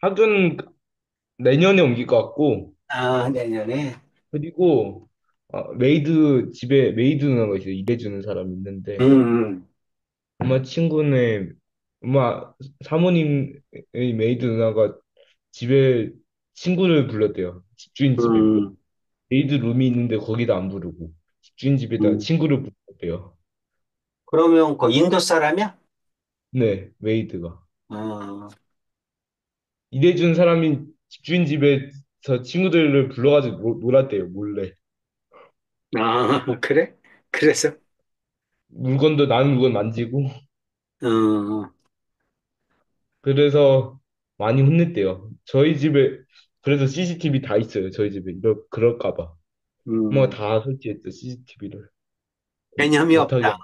학교는 내년에 옮길 것 같고, 아, 내년에. 그리고 메이드 집에 메이드 누나가 있어요. 일해주는 사람이 음, 있는데 음, 엄마 친구네 엄마 사모님의 메이드 누나가 집에 친구를 불렀대요. 집주인 집에 음, 메이드 룸이 있는데 거기다 안 부르고 집주인 집에다 음. 친구를 불렀대요. 그러면 그 인도 사람이야? 네, 메이드가 어, 일해준 사람이 집주인 집에서 친구들을 불러가지고 놀았대요. 몰래. 아, 그래? 그래서, 물건도 나는 물건 만지고 어, 그래서 많이 혼냈대요. 저희 집에 그래서 CCTV 다 있어요. 저희 집에 그럴까 봐. 엄마가 음. 다 설치했죠. CCTV를 개념이 못하게. 없다.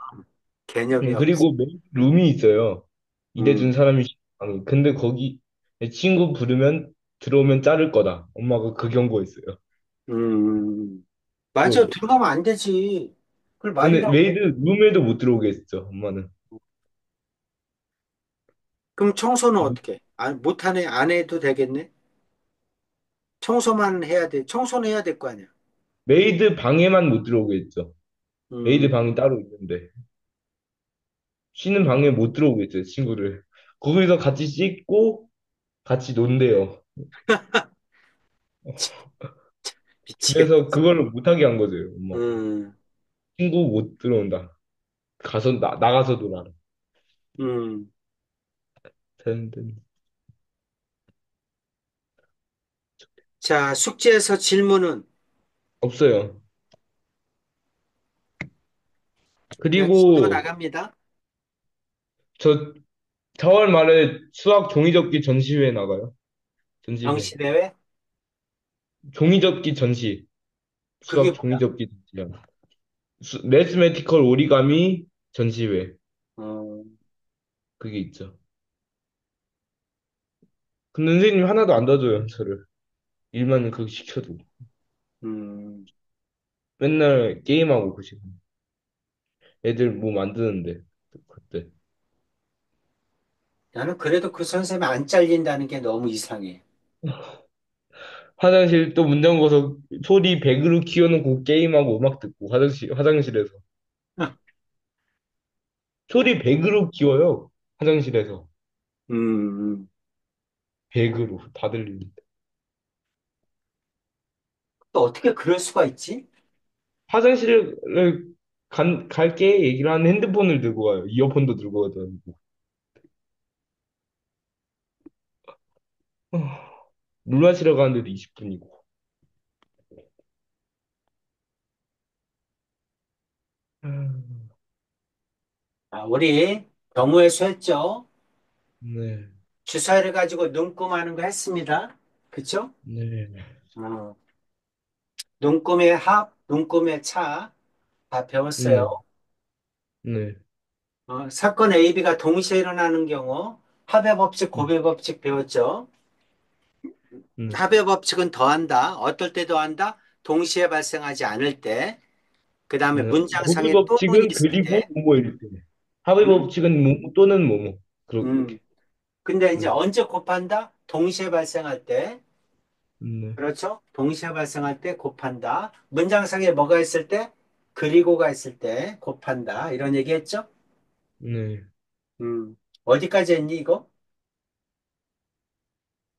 개념이 없어. 그리고 메인 룸이 있어요. 일해준 음, 사람이 쉬는 방이. 근데 거기 내 친구 부르면 들어오면 자를 거다. 엄마가 그 경고했어요. 맞아. 또 들어가면 안 되지. 그걸 근데 말이라고 해. 메이드 룸에도 못 들어오게 했죠. 엄마는. 그럼 청소는 어떻게 해? 아, 못하네. 안 해도 되겠네? 청소만 해야 돼. 청소는 해야 될 거 아니야. 메이드 방에만 못 들어오게 했죠. 메이드 음, 방이 따로 있는데 쉬는 방에 못 들어오게 했죠. 친구를. 거기서 같이 씻고 같이 논대요. 미치겠다. 그래서 그걸 못하게 한 거죠, 엄마가. 음, 친구 못 들어온다. 가서, 나가서 놀아라. 음. 되는데. 자, 숙제에서 질문은 없어요. 그냥 지도 그리고, 나갑니다. 저 4월 말에 수학 종이접기 전시회 나가요. 전시회. 정시대회? 종이접기 전시. 그게 수학 뭐야? 종이접기 전시회. 매스메티컬 오리가미 전시회. 어, 그게 있죠. 근데 선생님 하나도 안 도와줘요, 저를. 일만 그거 시켜도. 음. 맨날 게임하고 그러시고. 애들 뭐 만드는데. 그때. 나는 그래도 그 선생님이 안 잘린다는 게 너무 이상해. 화장실 또 문 잠궈서 소리 100으로 키워놓고 게임하고 음악 듣고 화장실에서 소리 100으로 키워요. 화장실에서 음. 100으로 다 들리는데 또 어떻게 그럴 수가 있지? 화장실을 갈게 얘기를 하는 핸드폰을 들고 와요. 이어폰도 들고 가더라고. 물 마시러 가는데도 20분이고. 아, 우리 경우의 수했죠? 네, 주사위를 가지고 눈금하는 거 했습니다. 그쵸? 네, 어, 눈금의 합, 눈금의 차 다 배웠어요. 네, 네, 사건 A, B가 동시에 일어나는 경우 합의 법칙, 네, 곱의 법칙 배웠죠? 네. 합의 법칙은 더한다. 어떨 때 더한다? 동시에 발생하지 않을 때. 그 다음에 네. 고비 문장상에 또는 법칙은 있을 그리고 때. 뭐뭐일 때. 합의 음, 법칙은 뭐뭐 또는 뭐뭐. 음. 그렇게. 근데 이제 네, 언제 곱한다? 동시에 발생할 때. 네, 그렇죠? 동시에 발생할 때 곱한다. 문장상에 뭐가 있을 때? 그리고가 있을 때 곱한다. 이런 얘기 했죠? 네. 어디까지 했니, 이거?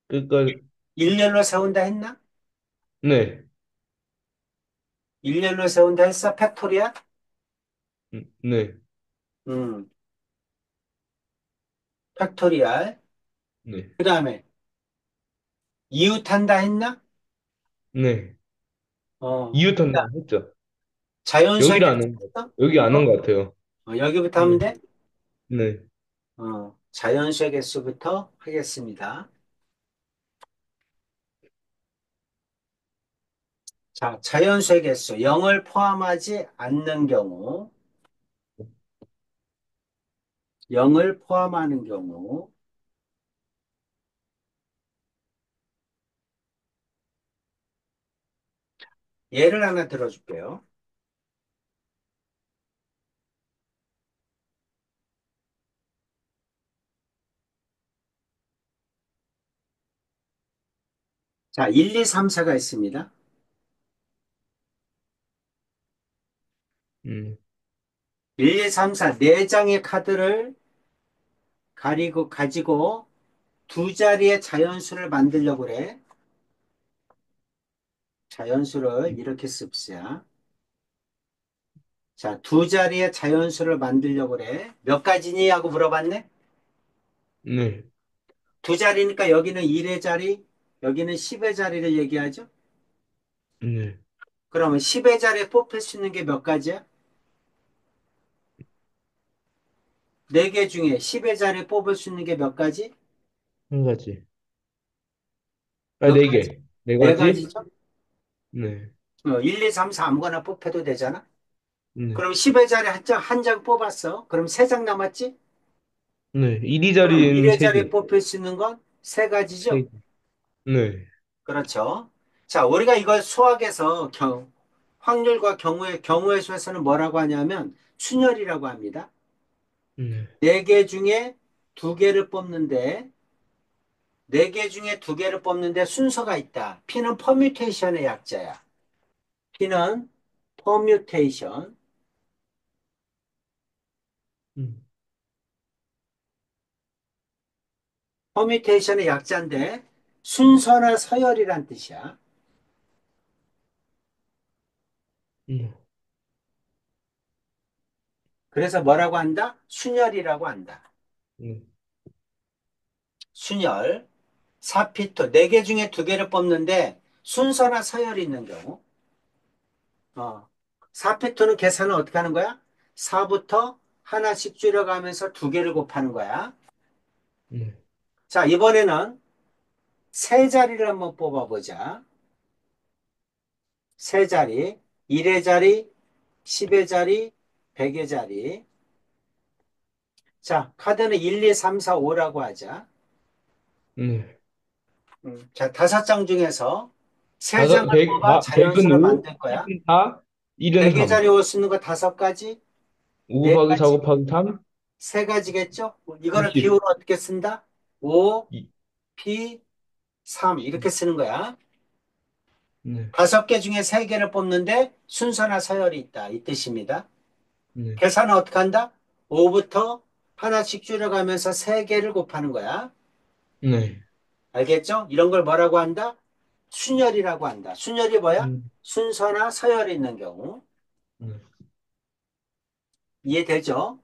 그러니까 일렬로 세운다 했나? 네, 일렬로 세운다 했어? 팩토리야? 네, 음, 팩토리알. 네, 그 다음에 이웃한다 했나? 네. 그 이웃한다 다음 했죠. 자연수의 여기를 안 개수 한 거, 했어? 여기 안 한 이거? 것 같아요. 여기부터 하면 네, 돼? 네, 자연수의 개수부터 하겠습니다. 자, 자연수의 개수 0을 포함하지 않는 경우, 0을 포함하는 경우, 예를 하나 들어줄게요. 자, 1, 2, 3, 4가 있습니다. 嗯 1, 2, 3, 4, 네 장의 카드를 가지고 두 자리의 자연수를 만들려고 그래. 자연수를 이렇게 씁시다. 자, 두 자리의 자연수를 만들려고 그래. 몇 가지니? 하고 물어봤네? 네, 두 자리니까 여기는 1의 자리, 여기는 10의 자리를 얘기하죠? 네, 그러면 10의 자리에 뽑힐 수 있는 게 몇 가지야? 네 개 중에 10의 자리에 뽑을 수 있는 게 몇 가지? 한 가지. 아, 몇 네 가지? 개. 네 네 가지? 가지죠? 네, 1, 2, 3, 4 아무거나 뽑혀도 되잖아? 네, 그럼 10의 자리 한 장 뽑았어. 그럼 세 장 남았지? 네. 1위 그럼 자리에는 1의 세 자리에 개. 뽑힐 수 있는 건 세 세 가지죠? 개. 네, 그렇죠. 자, 우리가 이걸 수학에서 확률과 경우의 수에서는 뭐라고 하냐면 순열이라고 합니다. 네, 네 개 중에 두 개를 뽑는데 네 개 중에 두 개를 뽑는데 순서가 있다. P는 퍼뮤테이션의 약자야. P는 퍼뮤테이션. 음, 퍼뮤테이션의 약자인데 순서나 서열이란 뜻이야. 음, 그래서 뭐라고 한다? 순열이라고 한다. 네, 순열. 사피토. 네 개 중에 두 개를 뽑는데 순서나 서열이 있는 경우. 어. 사피토는 계산을 어떻게 하는 거야? 4부터 하나씩 줄여가면서 두 개를 곱하는 거야. 네, 자, 이번에는 세 자리를 한번 뽑아보자. 세 자리. 1의 자리, 10의 자리, 100의 자리. 자, 카드는 1, 2, 3, 4, 5라고 하자. 네. 자, 다섯 장 중에서 세 장을 다섯, 백, 뽑아 백은 자연수를 5, 만들 거야. 10은 4, 1은 100의 3. 자리 올 수 있는 거 다섯 가지, 5 네 곱하기 4 가지, 곱하기 3, 세 가지겠죠? 이거를 기호로 20. 어떻게 쓴다? 5, 2, P, 3 이렇게 쓰는 거야. 네, 다섯 개 중에 세 개를 뽑는데 순서나 서열이 있다. 이 뜻입니다. 네, 계산은 어떻게 한다? 5부터 하나씩 줄여가면서 세 개를 곱하는 거야. 네, 알겠죠? 이런 걸 뭐라고 한다? 순열이라고 한다. 순열이 뭐야? 음, 순서나 서열이 있는 경우. 네, 이해되죠?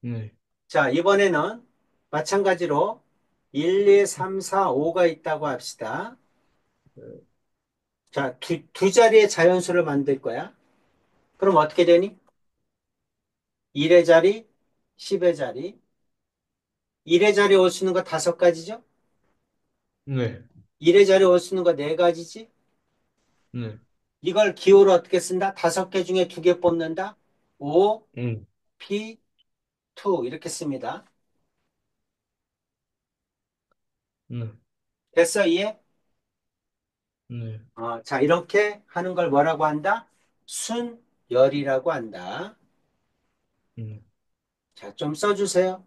네, 자, 이번에는 마찬가지로 1, 2, 3, 4, 5가 있다고 합시다. 자, 두 자리의 자연수를 만들 거야. 그럼 어떻게 되니? 1의 자리, 10의 자리. 1의 자리에 올 수 있는 거 다섯 가지죠? 네, 1의 자리에 올 수 있는 거 네 가지지? 네, 이걸 기호로 어떻게 쓴다? 다섯 개 중에 두 개 뽑는다? 5, 음, P, 2 이렇게 씁니다. 네, 됐어, 이해? 네, 자, 이렇게 하는 걸 뭐라고 한다? 순열이라고 한다. 네. 자, 좀 써주세요.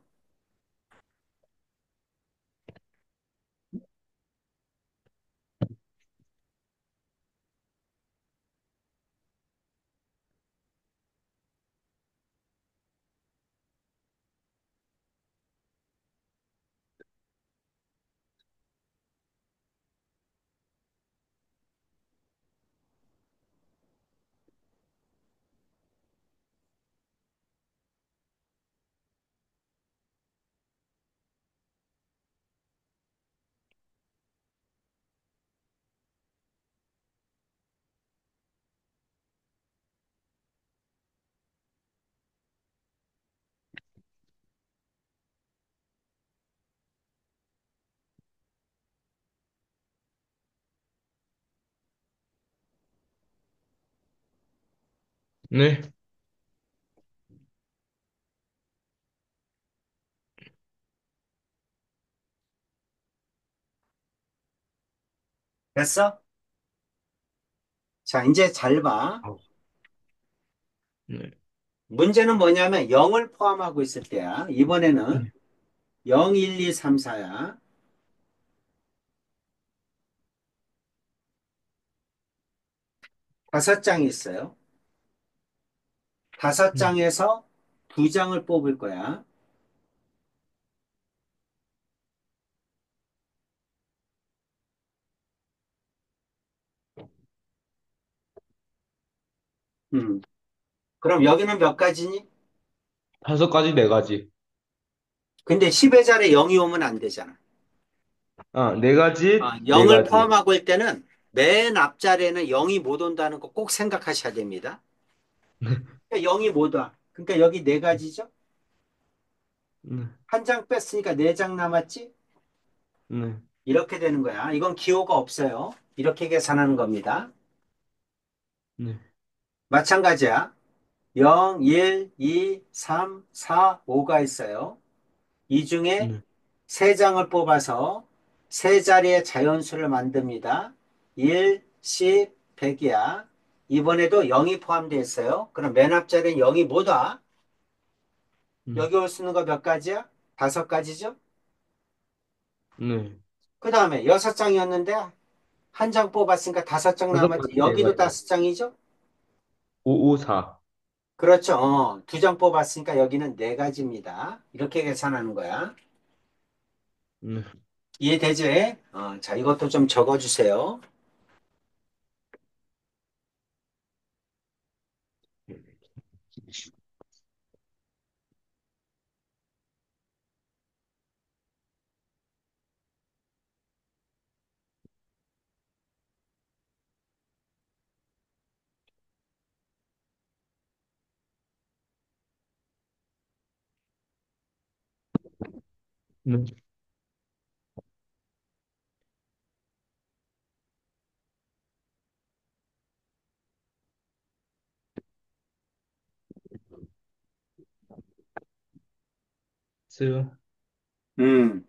네. 됐어? 자, 이제 잘 봐. 아, 네, 문제는 뭐냐면 0을 포함하고 있을 때야. 이번에는 네, 0, 1, 2, 3, 4야. 다섯 장이 있어요. 다섯 음. 장에서 두 장을 뽑을 거야. 음. 그럼 여기는 몇 가지니? 다섯 가지, 네 가지. 근데 10의 자리에 0이 오면 안 되잖아. 아, 네 가지, 네 0을 가지. 포함하고 일 때는 맨 앞자리에는 0이 못 온다는 거 꼭 생각하셔야 됩니다. 0이 못 와. 그러니까 여기 네 가지죠? 네, 한 장 뺐으니까 네 장 남았지? 네, 이렇게 되는 거야. 이건 기호가 없어요. 이렇게 계산하는 겁니다. 네, 마찬가지야. 0, 1, 2, 3, 4, 5가 있어요. 이 중에 네, 세 장을 뽑아서 세 자리의 자연수를 만듭니다. 1, 10, 100이야. 이번에도 0이 포함되어 있어요. 그럼 맨 앞자리는 0이 뭐다? 네, 여기 올 수 있는 거 몇 가지야? 다섯 가지죠? 네. 그 다음에 여섯 장이었는데 한 장 뽑았으니까 다섯 장 다섯 남았지. 가지, 네 여기도 가지. 다섯 장이죠? 5, 5, 4. 그렇죠. 두 장 뽑았으니까 여기는 네 가지입니다. 이렇게 계산하는 거야. 네, 이해되지? 자, 이것도 좀 적어주세요. 네. 쓰요. 음,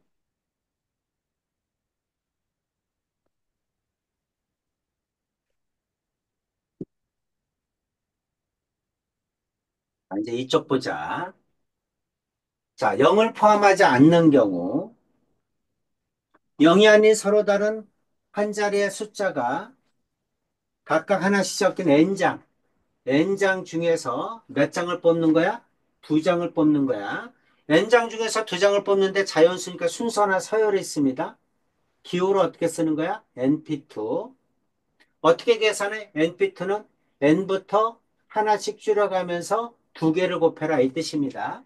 이제 이쪽 보자. 자, 0을 포함하지 않는 경우, 0이 아닌 서로 다른 한 자리의 숫자가 각각 하나씩 적힌 n장, n장 중에서 몇 장을 뽑는 거야? 두 장을 뽑는 거야. n장 중에서 두 장을 뽑는데 자연수니까 순서나 서열이 있습니다. 기호를 어떻게 쓰는 거야? np2. 어떻게 계산해? np2는 n부터 하나씩 줄여가면서 두 개를 곱해라 이 뜻입니다.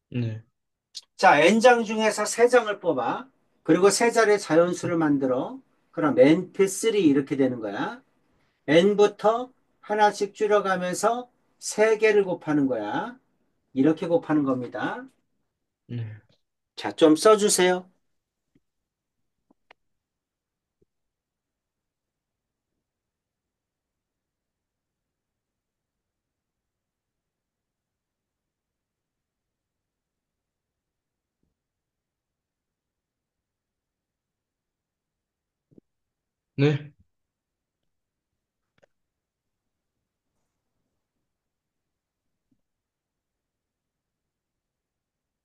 네, 자, n장 중에서 세 장을 뽑아. 그리고 세 자리의 자연수를 만들어. 그럼 np3 이렇게 되는 거야. n부터 하나씩 줄여가면서 세 개를 곱하는 거야. 이렇게 곱하는 겁니다. 네, 자, 좀 써주세요. 네,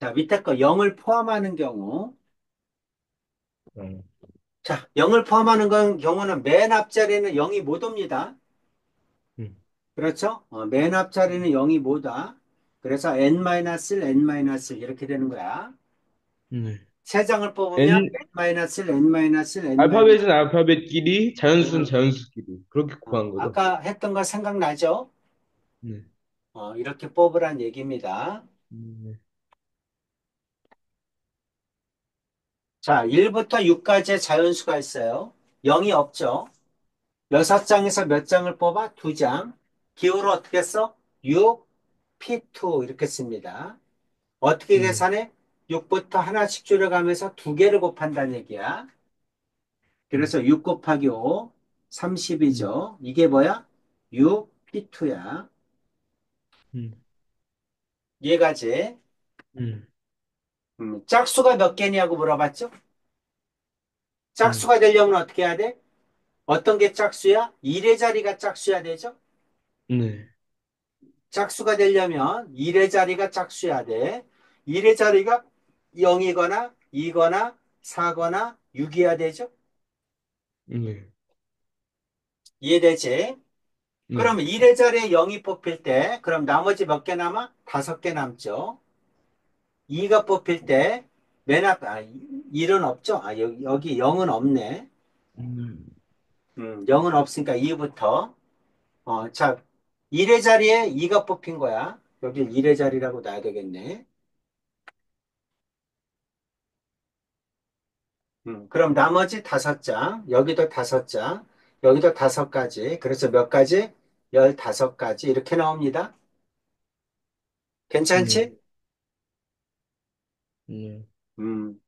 자, 밑에 거 0을 포함하는 경우. 어, 자, 0을 포함하는 경우는 맨 앞자리는 0이 못 옵니다. 음, 그렇죠? 맨 앞자리는 0이 못 와. 그래서 n-1, n-1 이렇게 되는 거야. 네. 세 장을 뽑으면 N, n-1, n-1, n-. 알파벳은 알파벳끼리, 자연수는 자연수끼리. 그렇게 구하는 거죠. 아까 했던 거 생각나죠? 네, 이렇게 뽑으란 얘기입니다. 네, 자, 1부터 6까지의 자연수가 있어요. 0이 없죠. 6장에서 몇 장을 뽑아? 2장. 기호를 어떻게 써? 6, P2 이렇게 씁니다. 어떻게 네, 계산해? 6부터 하나씩 줄여가면서 두 개를 곱한다는 얘기야. 네, 그래서 6 곱하기 5, 네, 30이죠. 이게 뭐야? 6, P2야. 네, 얘가지. 네, 짝수가 몇 개냐고 물어봤죠? 네, 짝수가 되려면 어떻게 해야 돼? 어떤 게 짝수야? 1의 자리가 짝수야 되죠? 네, 짝수가 되려면 1의 자리가 짝수야 돼. 1의 자리가 0이거나 2거나 4거나 6이어야 되죠? 네, 이해되지? 네. 그러면 1의 자리에 0이 뽑힐 때, 그럼 나머지 몇 개 남아? 5개 남죠. 2가 뽑힐 때, 맨 앞, 1은 없죠? 여기 0은 없네. 음, 0은 없으니까 2부터. 자, 1의 자리에 2가 뽑힌 거야. 여길 1의 자리라고 놔야 되겠네. 그럼 나머지 5장, 여기도 5장, 여기도 5가지. 그래서 몇 가지? 15가지. 이렇게 나옵니다. 네. 괜찮지? 네. 음,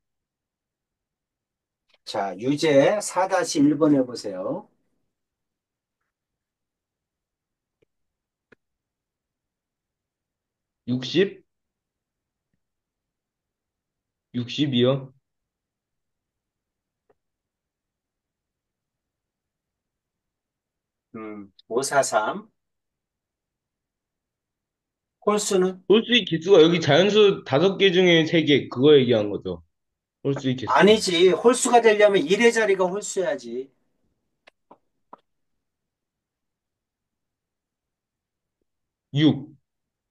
자, 유제 4-1번 해보세요. 60? 60이요? 543. 홀수는? 홀수의 개수가 여기 자연수 5개 중에 3개, 그거 얘기한 거죠. 홀수의 개수는. 아니지. 홀수가 되려면 1의 자리가 홀수야지. 6.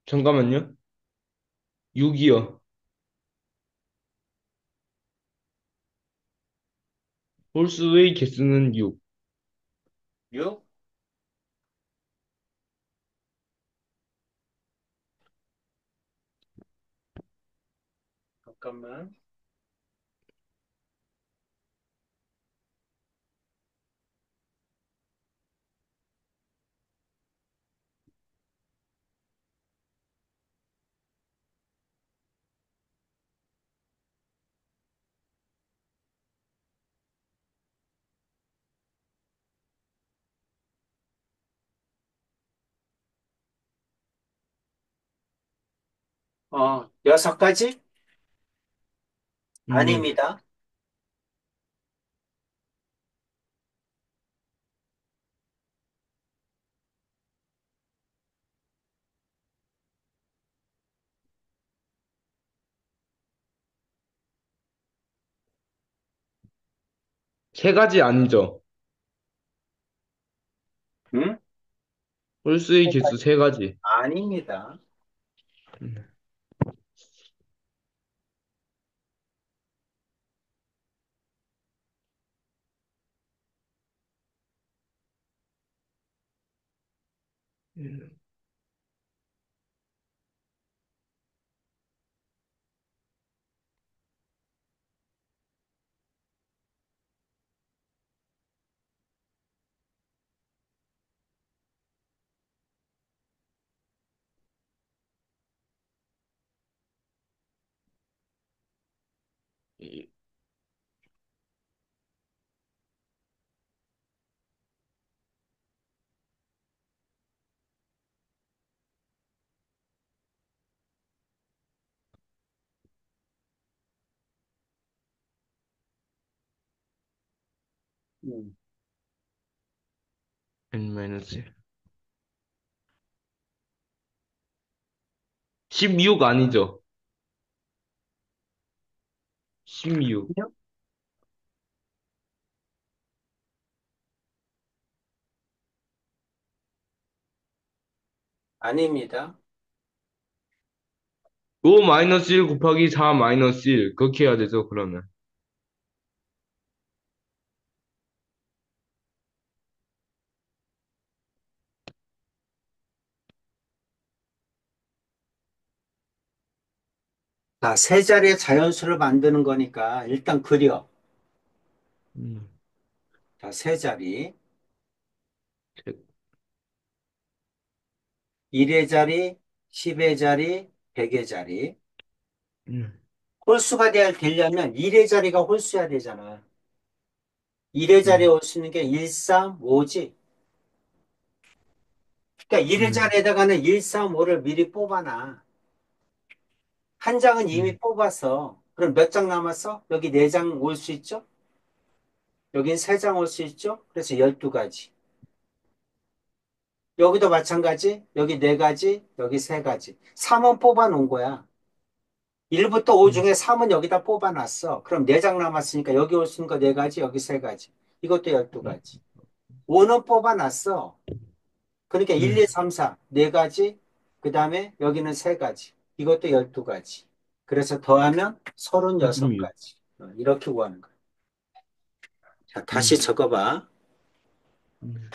잠깐만요. 6이요. 홀수의 개수는 6. 6? 잠깐만. 여섯 가지? 네. 아닙니다. 세 가지 아니죠. 응? 홀수의 개수 세 가지. 아닙니다. 음, 음, 음. n 16 아니죠. 16. 아닙니다. 5 마이너스 1 곱하기 4 마이너스 1. 그렇게 해야 되죠, 그러면. 자, 세 자리의 자연수를 만드는 거니까 일단 그려. 음, 자, 세 자리. 제- 1의 자리, 10의 자리, 100의 자리. 음, 홀수가 되려면 1의 자리가 홀수야 되잖아. 1의 자리에 음, 올 수 있는 게 1, 3, 5지. 그러니까 1의 음, 자리에다가는 1, 3, 5를 미리 뽑아놔. 한 장은 이미 음, 뽑았어. 그럼 몇 장 남았어? 여기 4장 올 수 있죠? 여긴 3장 올 수 있죠? 그래서 12가지. 여기도 마찬가지. 여기 4가지, 여기 3가지. 3은 뽑아 놓은 거야. 1부터 5 음, 중에 3은 여기다 뽑아 놨어. 그럼 4장 남았으니까 여기 올 수 있는 거 4가지, 여기 3가지. 이것도 음, 12가지. 5는 뽑아 놨어. 그러니까 1, 네. 2, 3, 4, 네 가지. 그 다음에 여기는 세 가지. 이것도 12가지. 그래서 더하면 36. 36가지. 이렇게 구하는 거야. 자, 다시 음. 적어봐. 음.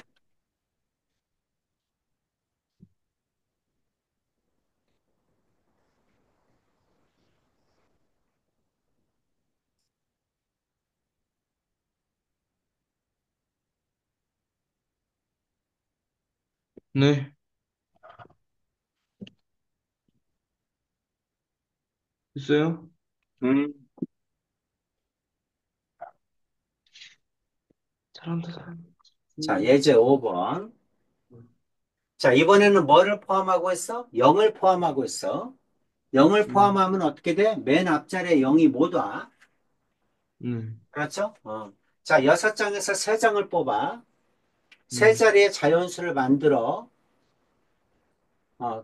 네. 됐어요? 음. 잘한다, 잘한다. 자, 음. 예제 5번. 자, 이번에는 뭐를 포함하고 있어? 0을 포함하고 있어. 0을 음. 포함하면 어떻게 돼? 맨 앞자리에 0이 못 와. 네. 그렇죠? 자, 6장에서 3장을 뽑아. 세 네. 자리의 자연수를 만들어.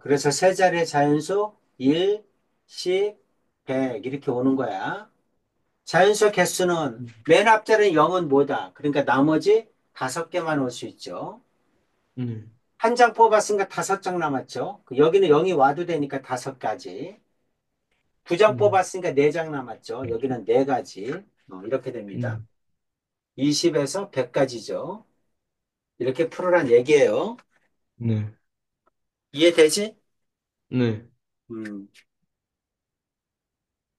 그래서 세 자리의 자연수 1, 10, 100 이렇게 오는 거야. 자연수 개수는 음. 맨 앞자리는 0은 뭐다? 그러니까 나머지 5개만 올 수 있죠. 네. 한 장 뽑았으니까 5장 남았죠. 여기는 0이 와도 되니까 5가지. 두 장 네. 뽑았으니까 4장 남았죠. 여기는 4가지. 이렇게 됩니다. 네. 20에서 100까지죠. 이렇게 풀으란 얘기예요. 네. 이해되지? 네. 음,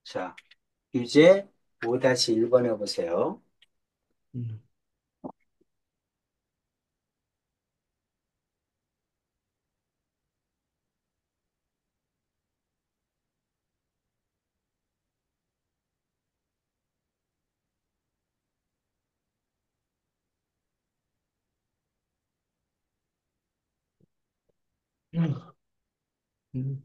자, 유제 5-1번 해보세요. 음. 음.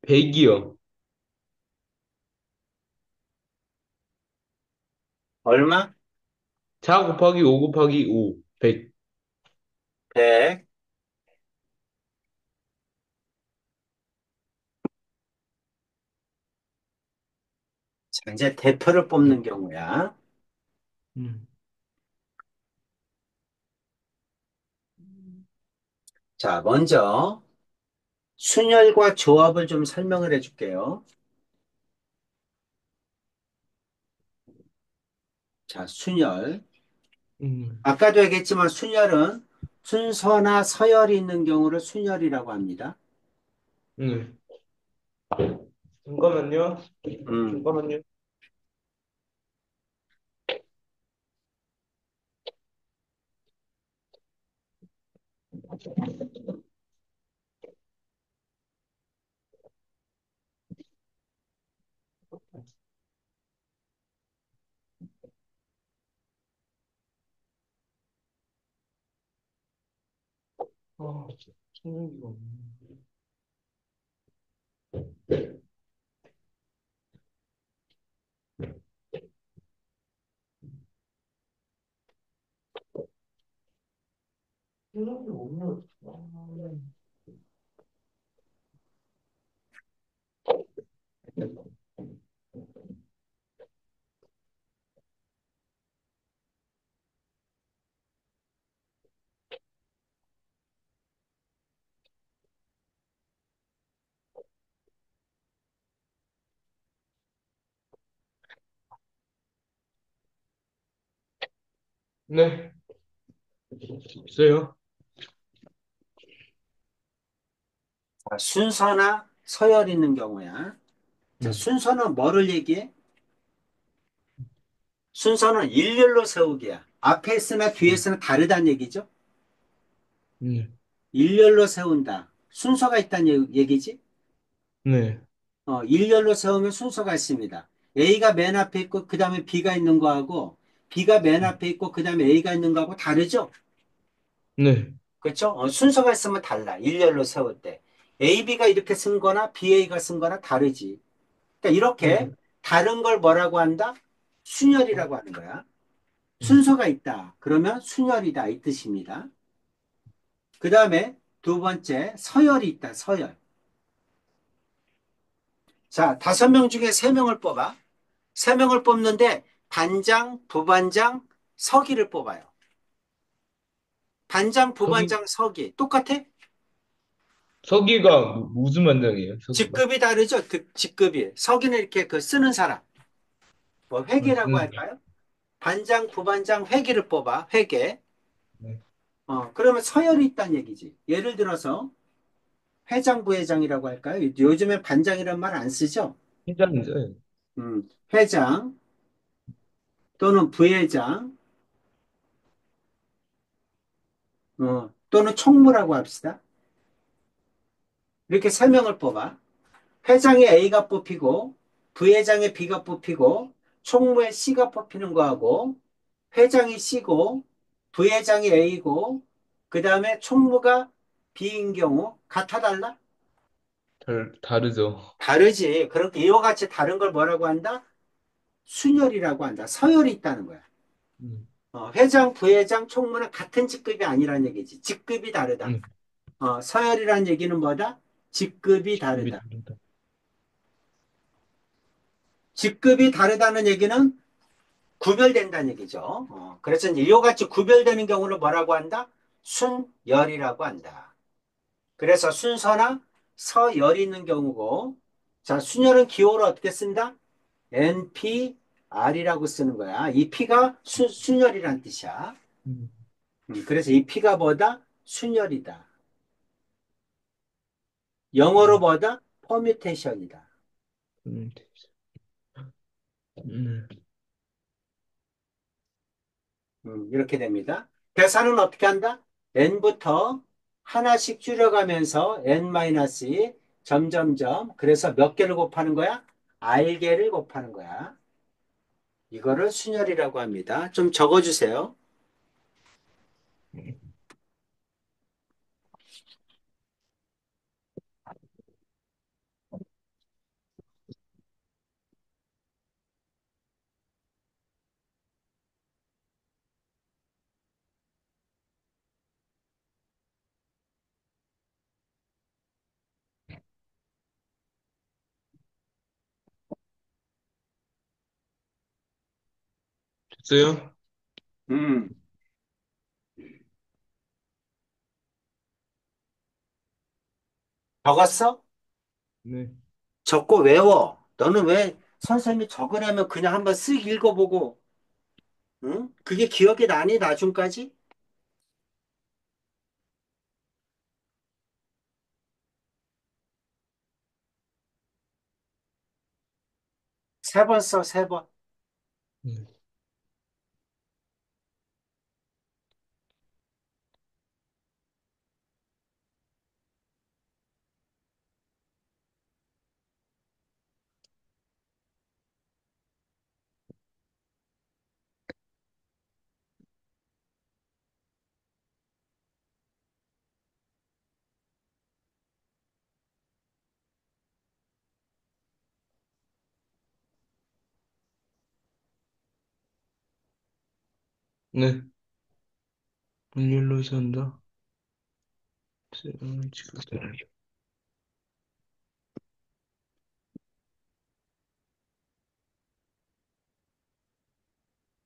백이요. 얼마? 4 곱하기 5 곱하기 5. 100. 100. 자, 이제 대표를 뽑는 경우야. 음. 자, 먼저 순열과 조합을 좀 설명을 해줄게요. 자, 순열. 음. 아까도 얘기했지만 순열은 순서나 서열이 있는 경우를 순열이라고 합니다. 네. 잠깐만요. 음, 잠깐만요. 아, 청정기가 없네. 청정기가 없네. 네. 있어요. 자, 순서나 서열이 있는 경우야. 자, 네. 순서는 뭐를 얘기해? 순서는 일렬로 세우기야. 앞에 있으나 뒤에 네. 있으나 다르다는 얘기죠. 네. 일렬로 세운다. 순서가 있다는 얘기지. 네. 일렬로 세우면 순서가 있습니다. A가 맨 앞에 있고 그 다음에 B가 있는 거하고 B가 맨 앞에 있고 그 다음에 A가 있는 거하고 다르죠? 네. 그렇죠? 순서가 있으면 달라. 일렬로 세울 때. AB가 이렇게 쓴 거나 BA가 쓴 거나 다르지. 그러니까 이렇게 네. 다른 걸 뭐라고 한다? 순열이라고 하는 거야. 음. 순서가 있다. 그러면 순열이다. 이 뜻입니다. 그 다음에 두 번째, 서열이 있다. 서열. 자, 5명 중에 3명을 뽑아. 3명을 뽑는데 반장, 부반장, 서기를 뽑아요. 반장, 서기, 부반장, 서기. 똑같아? 서기가 무슨 반장이에요? 서기가? 직급이 다르죠? 직급이. 서기는 이렇게 그 쓰는 사람. 뭐 회계라고 쓰는 할까요? 반장, 부반장, 회계를 뽑아. 회계. 네. 그러면 서열이 있다는 얘기지. 예를 들어서 회장, 부회장이라고 할까요? 요즘에 반장이란 말 안 쓰죠? 회장이죠. 회장 또는 부회장, 또는 총무라고 합시다. 이렇게 3명을 뽑아. 회장의 A가 뽑히고, 부회장의 B가 뽑히고, 총무의 C가 뽑히는 거하고, 회장이 C고, 부회장이 A고, 그 다음에 총무가 B인 경우, 같아 달라? 다르죠. 다르지. 그렇게 이와 같이 다른 걸 뭐라고 한다? 순열이라고 한다. 서열이 있다는 거야. 음. 회장, 부회장, 총무는 같은 직급이 아니란 얘기지. 직급이 다르다. 음. 서열이란 얘기는 뭐다? 직급이 직급이 다르다. 다르다. 직급이 다르다는 얘기는 구별된다는 얘기죠. 그래서 이제 이와 같이 구별되는 경우를 뭐라고 한다? 순열이라고 한다. 그래서 순서나 서열이 있는 경우고, 자, 순열은 기호를 어떻게 쓴다? NPR이라고 쓰는 거야. 이 P가 순열이란 뜻이야. 음. 그래서 이 P가 뭐다? 순열이다. 영어로 음. 뭐다? 퍼뮤테이션이다. 음. 음. 이렇게 됩니다. 계산은 어떻게 한다? n부터 하나씩 줄여가면서 n-2 점점점 그래서 몇 개를 곱하는 거야? r개를 곱하는 거야. 이거를 순열이라고 합니다. 좀 적어주세요. 됐어요? 음, 적었어? 네. 적고 외워. 너는 왜 선생님이 적으라면 그냥 한번 쓱 읽어보고, 응? 그게 기억이 나니, 나중까지? 3번 써, 3번. 네. 네. 분율로 산다. 지금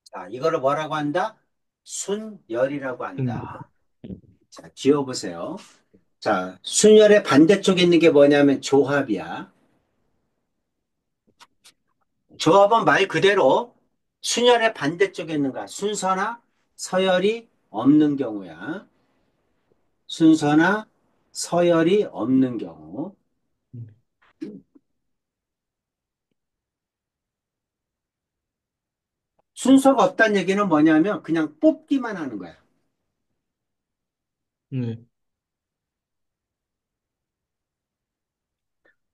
자, 이거를 뭐라고 한다? 순열이라고 음. 한다. 자, 지워보세요. 자, 순열의 반대쪽에 있는 게 뭐냐면 조합이야. 조합은 말 그대로 순열의 반대쪽에 있는 거야. 순서나 서열이 없는 경우야. 순서나 서열이 없는 경우. 순서가 없다는 얘기는 뭐냐면 그냥 뽑기만 하는 거야. 네.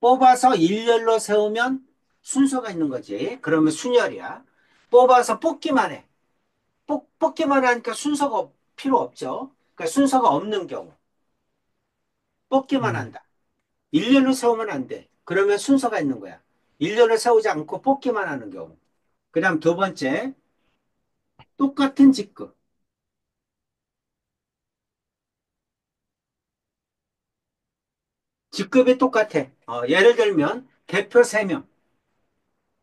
뽑아서 일렬로 세우면 순서가 있는 거지. 그러면 순열이야. 뽑아서 뽑기만 해. 뽑기만 하니까 순서가 필요 없죠. 그러니까 순서가 없는 경우. 뽑기만 음, 한다. 일렬로 세우면 안 돼. 그러면 순서가 있는 거야. 일렬로 세우지 않고 뽑기만 하는 경우. 그 다음 두 번째, 똑같은 직급. 직급이 똑같아. 예를 들면, 대표 3명.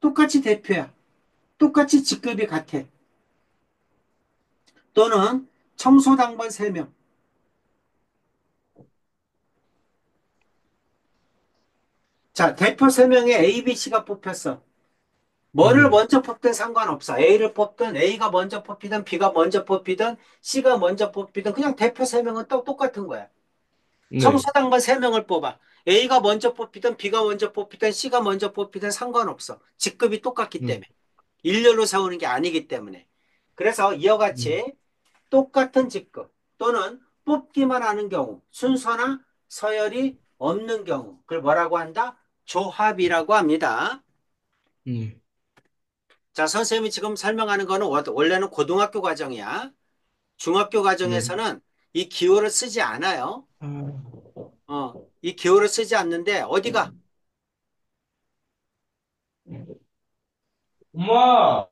똑같이 대표야. 똑같이 직급이 같아. 또는 청소당번 3명. 자, 대표 3명에 A, B, C가 뽑혔어. 뭐를 음, 먼저 뽑든 상관없어. A를 뽑든 A가 먼저 뽑히든 B가 먼저 뽑히든 C가 먼저 뽑히든 그냥 대표 3명은 또 똑같은 거야. 네, 청소당번 3명을 뽑아. A가 먼저 뽑히든 B가 먼저 뽑히든 C가 먼저 뽑히든 상관없어. 직급이 똑같기 음, 때문에. 일렬로 세우는 게 아니기 때문에. 그래서 이와 음, 같이 똑같은 직급 또는 뽑기만 하는 경우, 순서나 서열이 없는 경우, 그걸 뭐라고 한다? 조합이라고 합니다. 음, 자, 선생님이 지금 설명하는 거는 원래는 고등학교 과정이야. 중학교 네. 과정에서는 이 기호를 쓰지 않아요. 아, 이 기호를 쓰지 않는데 어디가? 엄마!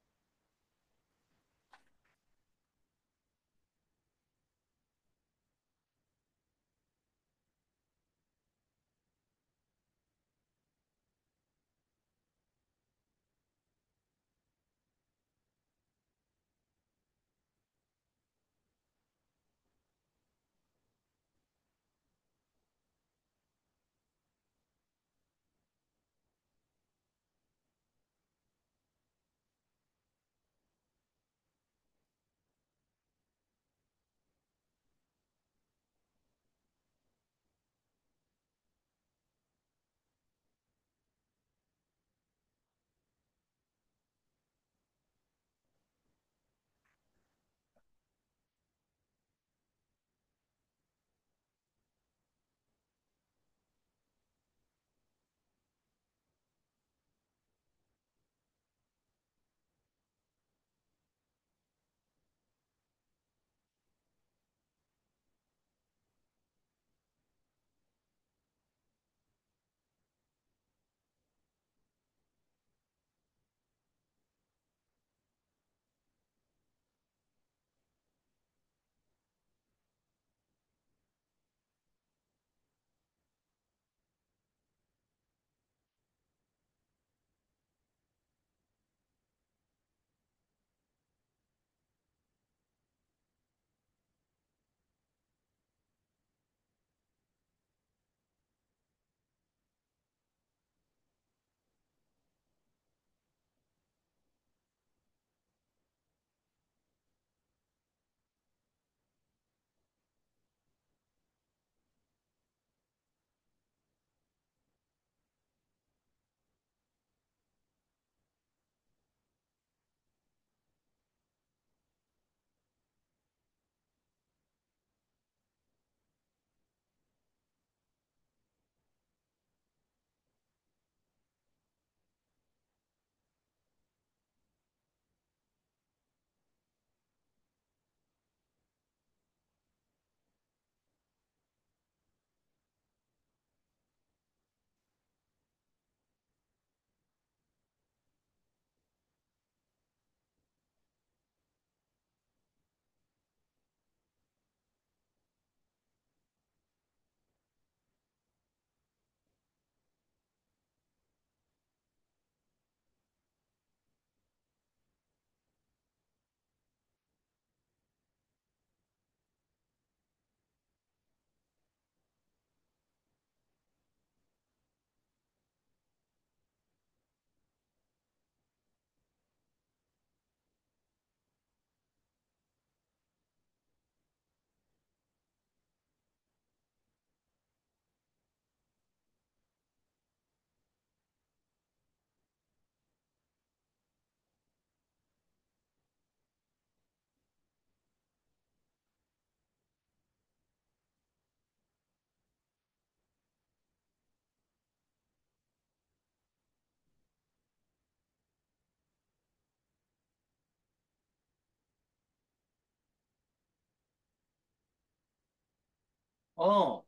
어,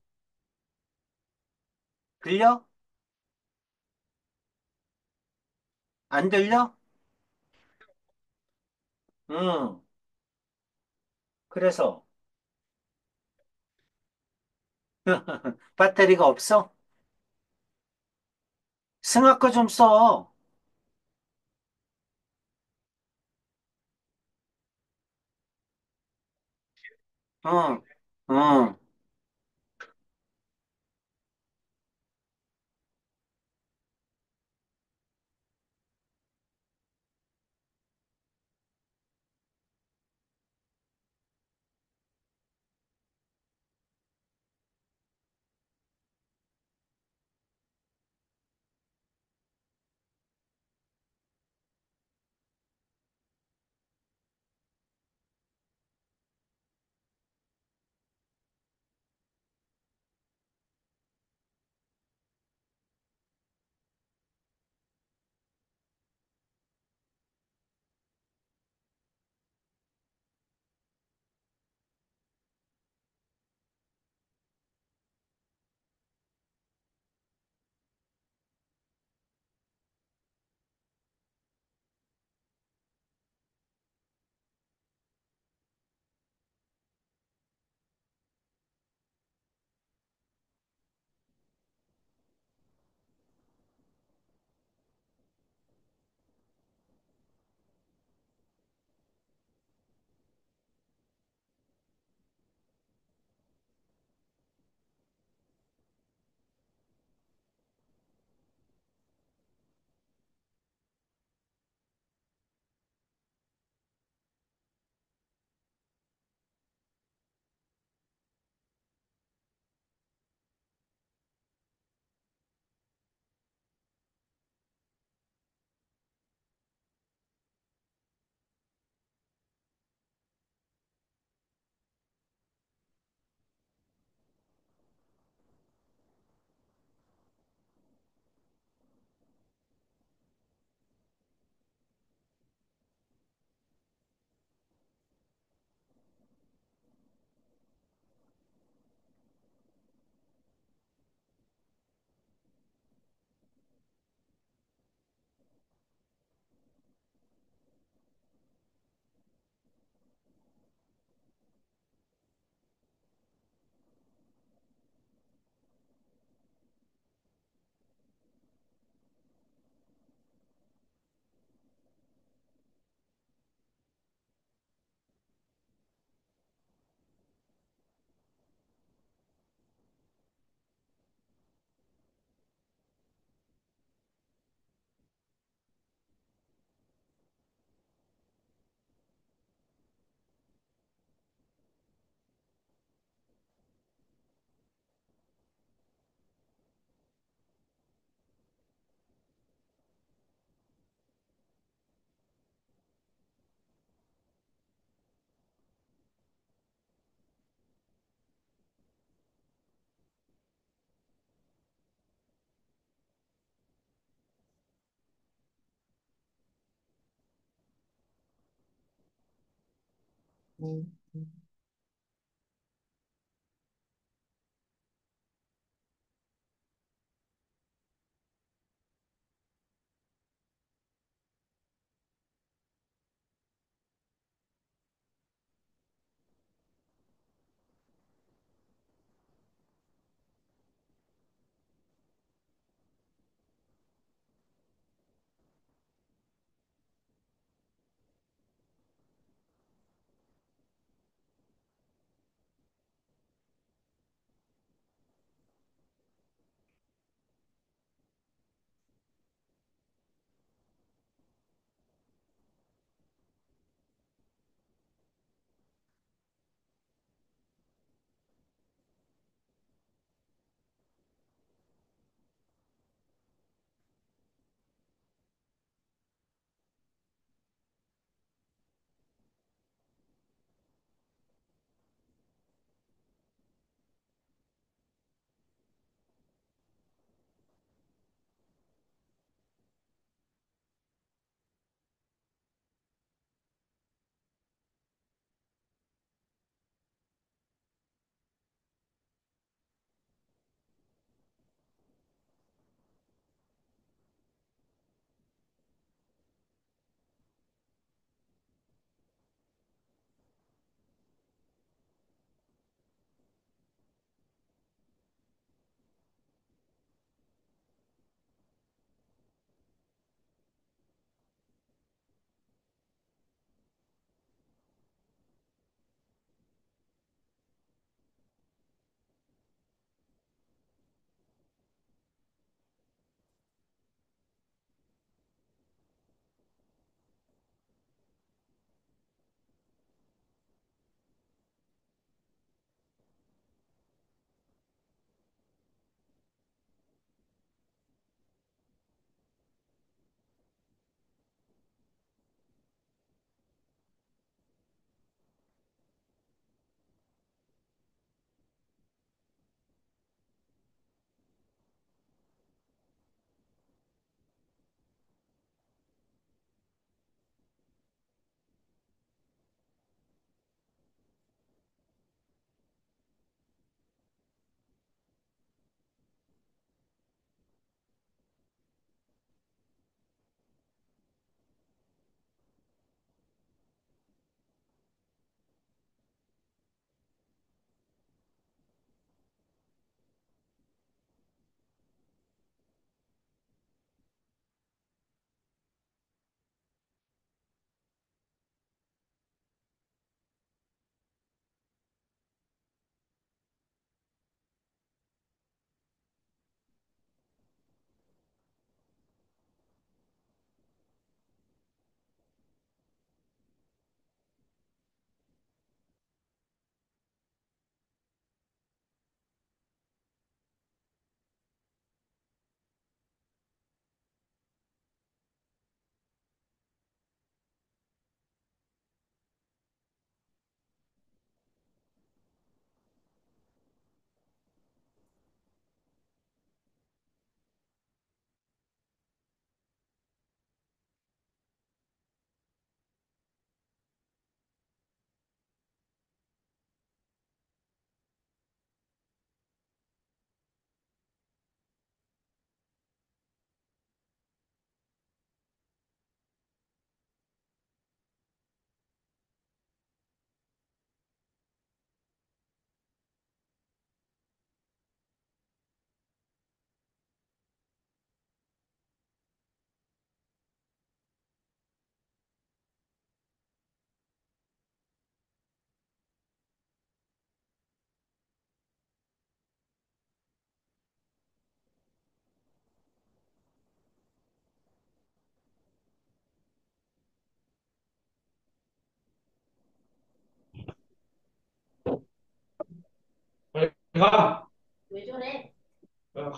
들려? 안 들려? 응. 그래서 배터리가 없어? 승아 거 좀 써. 응, 응.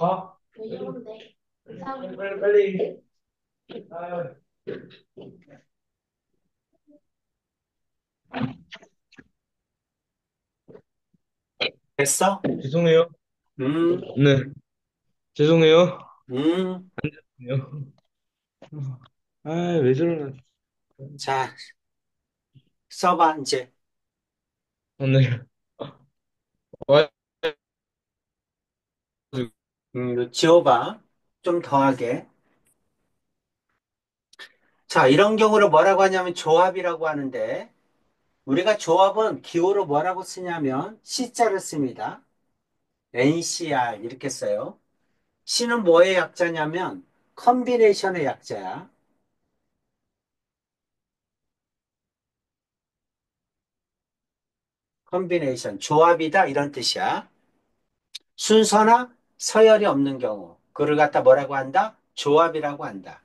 가. 왜 이런데? 빨리, 빨리, 빨리. 아, 됐어? 죄송해요. 음, 네, 죄송해요. 음. 아, 왜 저러나. 자, 써봐, 이제. 네. 와, 지워봐. 좀 더하게. 자, 이런 경우를 뭐라고 하냐면 조합이라고 하는데, 우리가 조합은 기호로 뭐라고 쓰냐면 C자를 씁니다. NCR 이렇게 써요. C는 뭐의 약자냐면 컨비네이션의 약자야. 컨비네이션, 조합이다 이런 뜻이야. 순서나 서열이 없는 경우, 그를 갖다 뭐라고 한다? 조합이라고 한다.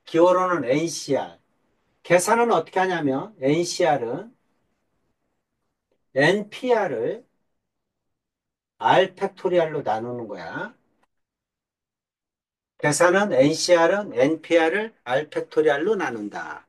기호로는 NCR. 계산은 어떻게 하냐면 NCR은 NPR을 R 팩토리얼로 나누는 거야. 계산은 NCR은 NPR을 R 팩토리얼로 나눈다.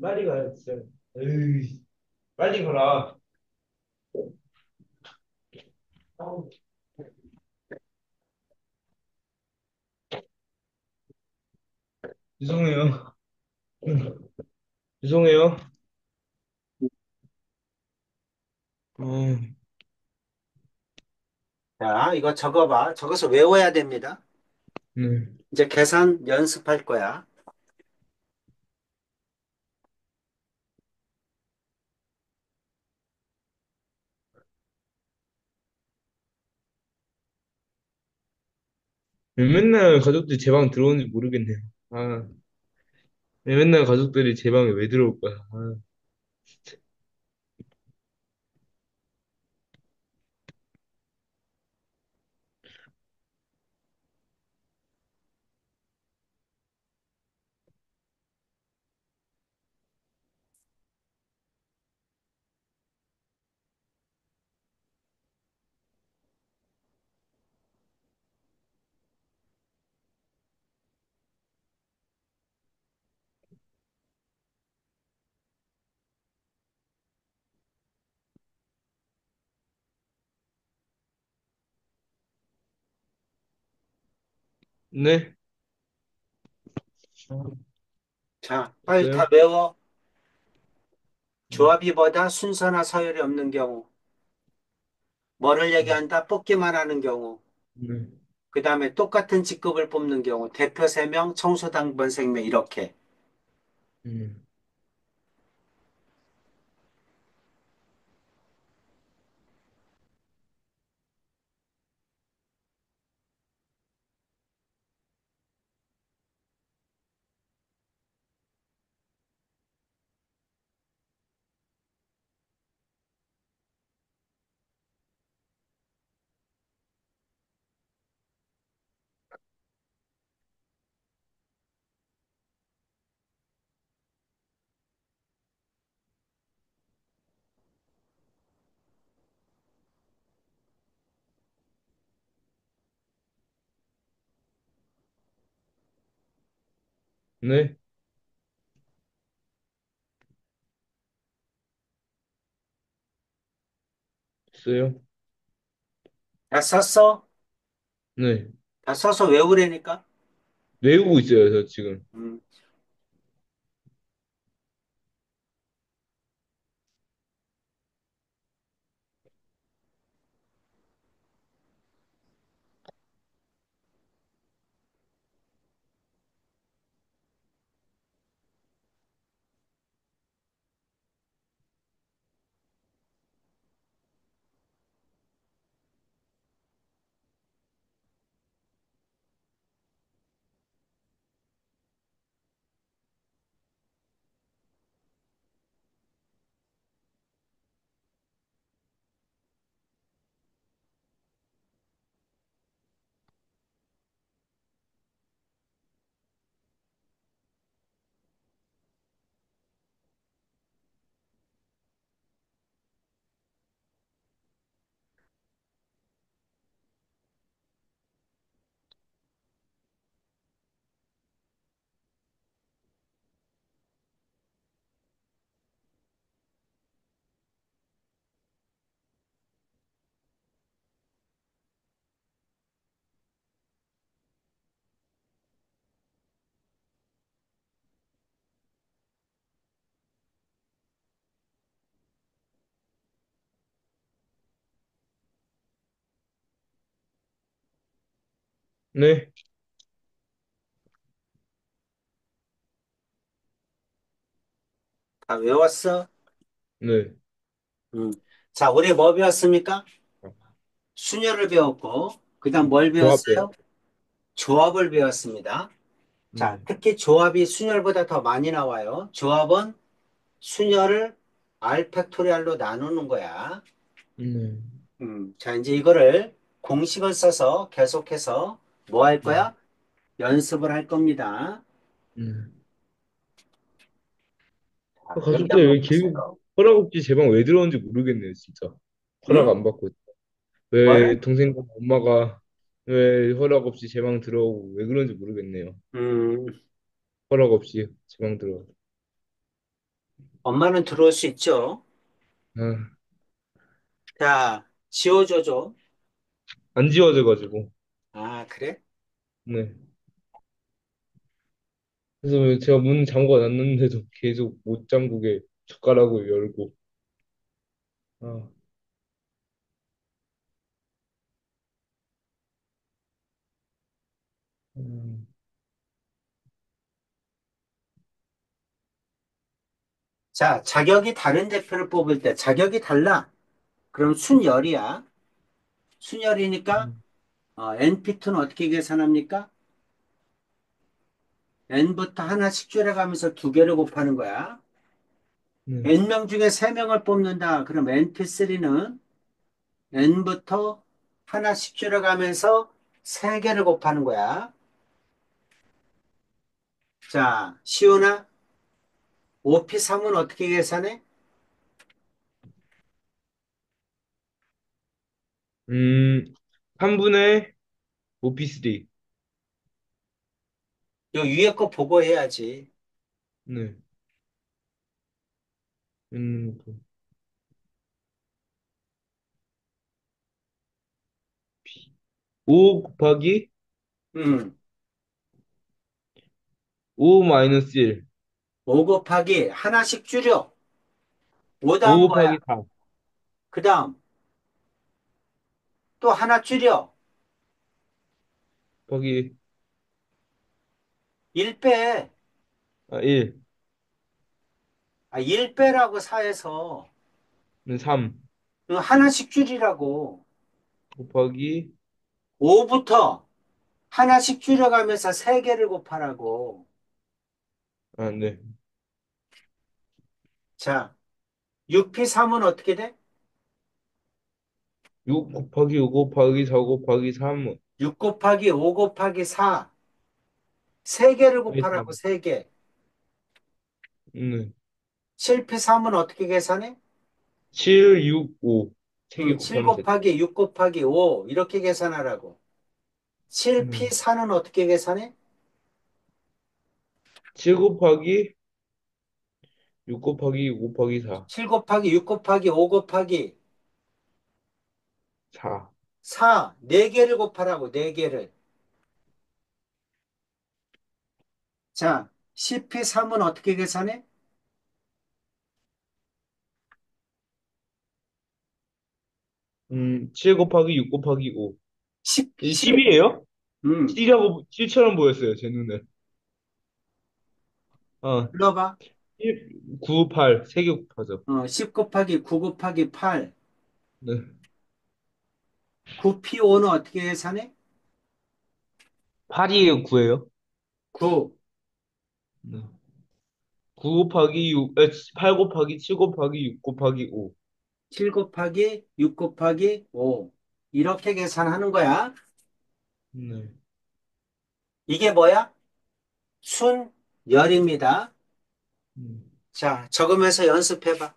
빨리 가요, 진짜. 에이, 빨리 가라. 아우, 죄송해요. 죄송해요. 어, 자, 이거 적어봐. 적어서 외워야 됩니다. 네. 이제 계산 연습할 거야. 왜 맨날 가족들이 제 방 들어오는지 모르겠네요. 아, 왜 맨날 가족들이 제 방에 왜 들어올 거야. 아, 네. 아, 자, 빨리 다 있어요? 외워. 네. 조합이보다 순서나 서열이 없는 경우. 뭐를 얘기한다? 뽑기만 하는 경우. 네. 그 다음에 똑같은 직급을 뽑는 경우. 대표 3명, 청소당번 3명 이렇게. 네. 네, 있어요. 다 썼어? 네, 다 써서 외우래니까? 외우고 있어요, 저 지금. 음. 네, 다 외웠어? 네. 음. 자, 우리 뭐 배웠습니까? 순열을 배웠고, 그 다음 뭘 조합이요. 배웠어요? 조합을 배웠습니다. 자, 네, 특히 조합이 순열보다 더 많이 나와요. 조합은 순열을 R 팩토리알로 나누는 거야. 네, 자, 이제 이거를 공식을 써서 계속해서 뭐 할 네, 거야? 연습을 할 겁니다. 네. 자, 아, 여기 가족들 한번 왜 계속 보세요. 허락 없이 제 방 왜 들어오는지 모르겠네요, 진짜. 허락 응? 안 받고. 뭘? 왜 동생과 엄마가 왜 허락 없이 제 방 들어오고 왜 그런지 모르겠네요. 음, 허락 없이 제 방 들어와. 엄마는 들어올 수 있죠. 아, 자, 지워줘줘. 안 지워져가지고. 아, 그래? 네. 그래서 제가 문 잠궈 놨는데도 계속 못 잠그게 젓가락을 열고. 아, 음, 자, 자격이 다른 대표를 뽑을 때 자격이 달라. 그럼 순열이야. 순열이니까 음, NP2는 어떻게 계산합니까? n부터 하나씩 줄여가면서 두 개를 곱하는 거야. 네. n명 중에 세명을 뽑는다. 그럼 NP3는 n부터 하나씩 줄여가면서 세 개를 곱하는 거야. 자, 시우나, OP3은 어떻게 계산해? 3분의 오피스리. 요 위에 거 보고 해야지. 네. 5 곱하기 음, 5 마이너스 1. 5 곱하기 하나씩 줄여. 5 다음 5 뭐야? 곱하기 4 그 다음 또 하나 줄여. 곱하기 1 빼. 1. 1 빼라고 4에서. 3 하나씩 줄이라고. 곱하기 5부터 하나씩 줄여가면서 3개를 곱하라고. 네. 자, 6P3은 어떻게 돼? 6 곱하기 5 곱하기 4 곱하기 3 6 곱하기 5 곱하기 4. 3개를 곱하기 곱하라고, 3. 3개. 네. 7P3은 어떻게 계산해? 7, 6, 5. 3개 7 곱하면 됐다. 곱하기 6 곱하기 5. 이렇게 계산하라고. 네. 7P4는 어떻게 계산해? 7 곱하기 6 곱하기 6 곱하기 4. 7 곱하기 6 곱하기 5 곱하기 4. 4. 4개를 곱하라고, 4개를. 자, CP3은 어떻게 계산해? 7 곱하기 6 곱하기 5. 10, 이제 10. 10이에요? 음, 7이라고, 7처럼 보였어요, 제 눈에. 어, 불러봐. 1, 9, 8, 3개 곱하죠. 10 곱하기 9 곱하기 8. 네. 9P5는 어떻게 계산해? 8이에요, 9예요? 9. 네. 9 곱하기 6, 8 곱하기 7 곱하기 6 곱하기 5. 7 곱하기 6 곱하기 5. 이렇게 계산하는 거야. 네. 이게 뭐야? 순열입니다. 음, 자, 적으면서 연습해봐.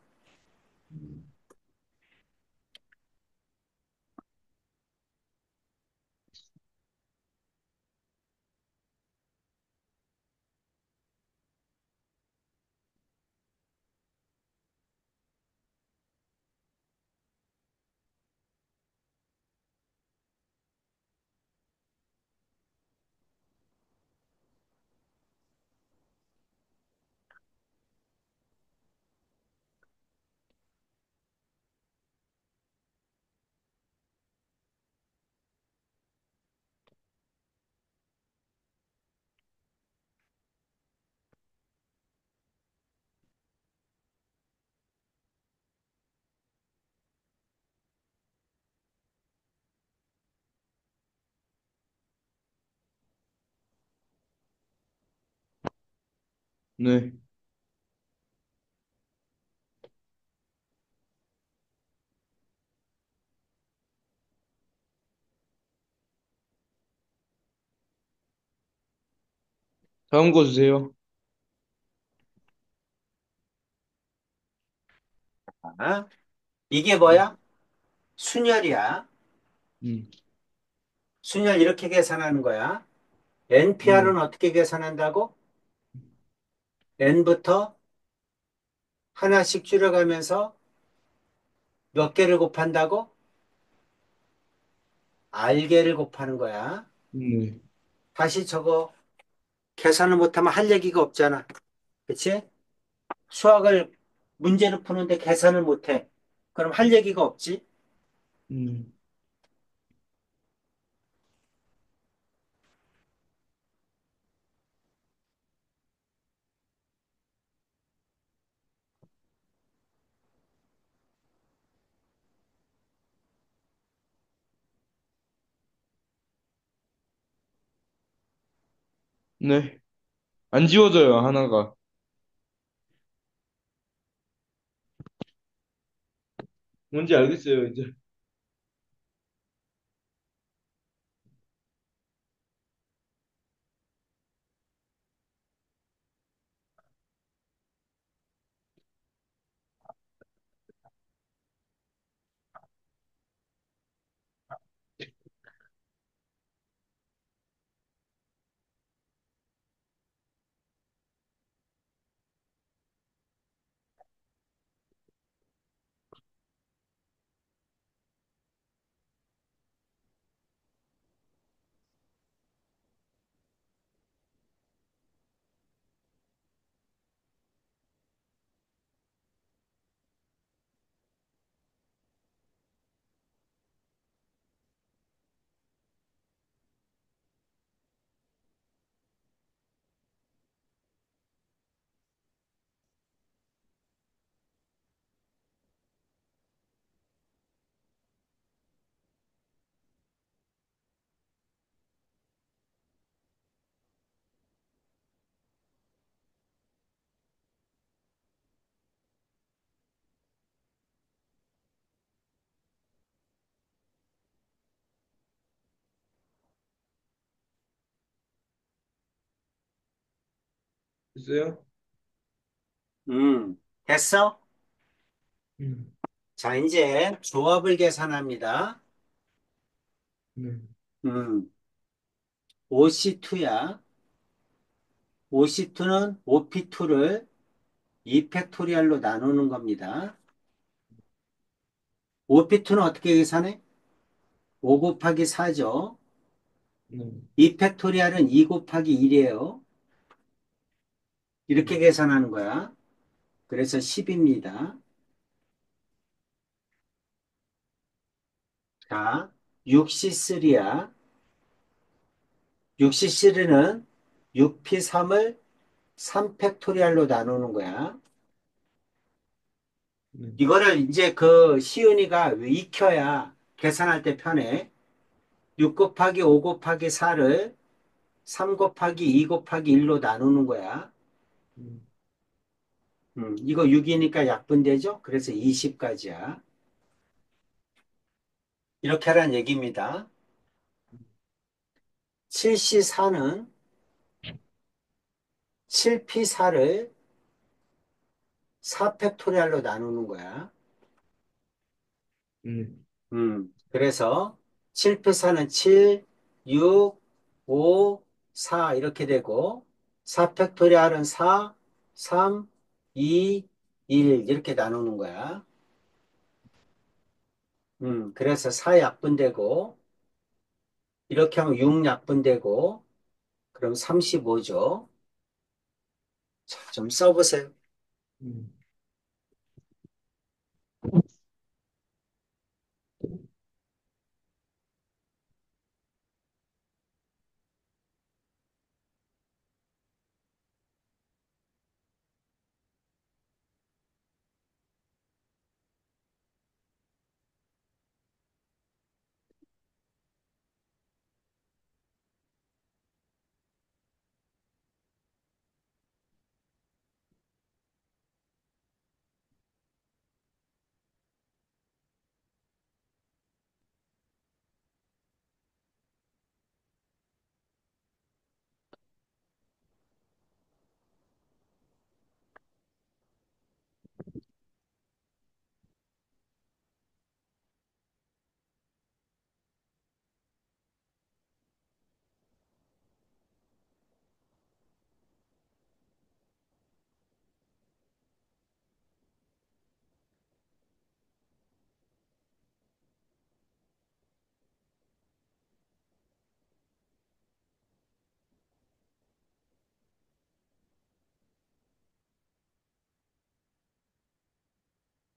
네. 다음 거 주세요. 아, 이게 네. 뭐야? 순열이야. 음, 순열 이렇게 계산하는 거야. 네. NPR은 어떻게 계산한다고? N부터 하나씩 줄여가면서 몇 개를 곱한다고? R개를 곱하는 거야. 네. 다시 저거 계산을 못하면 할 얘기가 없잖아. 그치? 수학을 문제를 푸는데 계산을 못해. 그럼 할 얘기가 없지? 음, 네. 안 지워져요, 하나가. 뭔지 알겠어요, 이제. 됐어요? 됐어? 음, 자, 이제 조합을 계산합니다. 네. 음, OC2야. OC2는 OP2를 2팩토리얼로 나누는 겁니다. OP2는 어떻게 계산해? 5 곱하기 4죠. 네. 2팩토리얼은 2 곱하기 1이에요. 이렇게 네. 계산하는 거야. 그래서 10입니다. 자, 6C3야. 6C3는 6P3을 3팩토리얼로 나누는 거야. 네. 이거를 이제 그 시은이가 익혀야 계산할 때 편해. 6 곱하기 5 곱하기 4를 3 곱하기 2 곱하기 1로 나누는 거야. 음. 이거 6이니까 약분되죠? 그래서 20까지야. 이렇게 하라는 얘기입니다. 7C4는 7P4를 4팩토리얼로 나누는 거야. 그래서 7패사는 7, 6, 5, 4 이렇게 되고 4팩토리얼은 4, 3, 2, 1 이렇게 나누는 거야. 그래서 4 약분되고 이렇게 하면 6 약분되고 그럼 35죠. 자, 좀 써보세요. 음.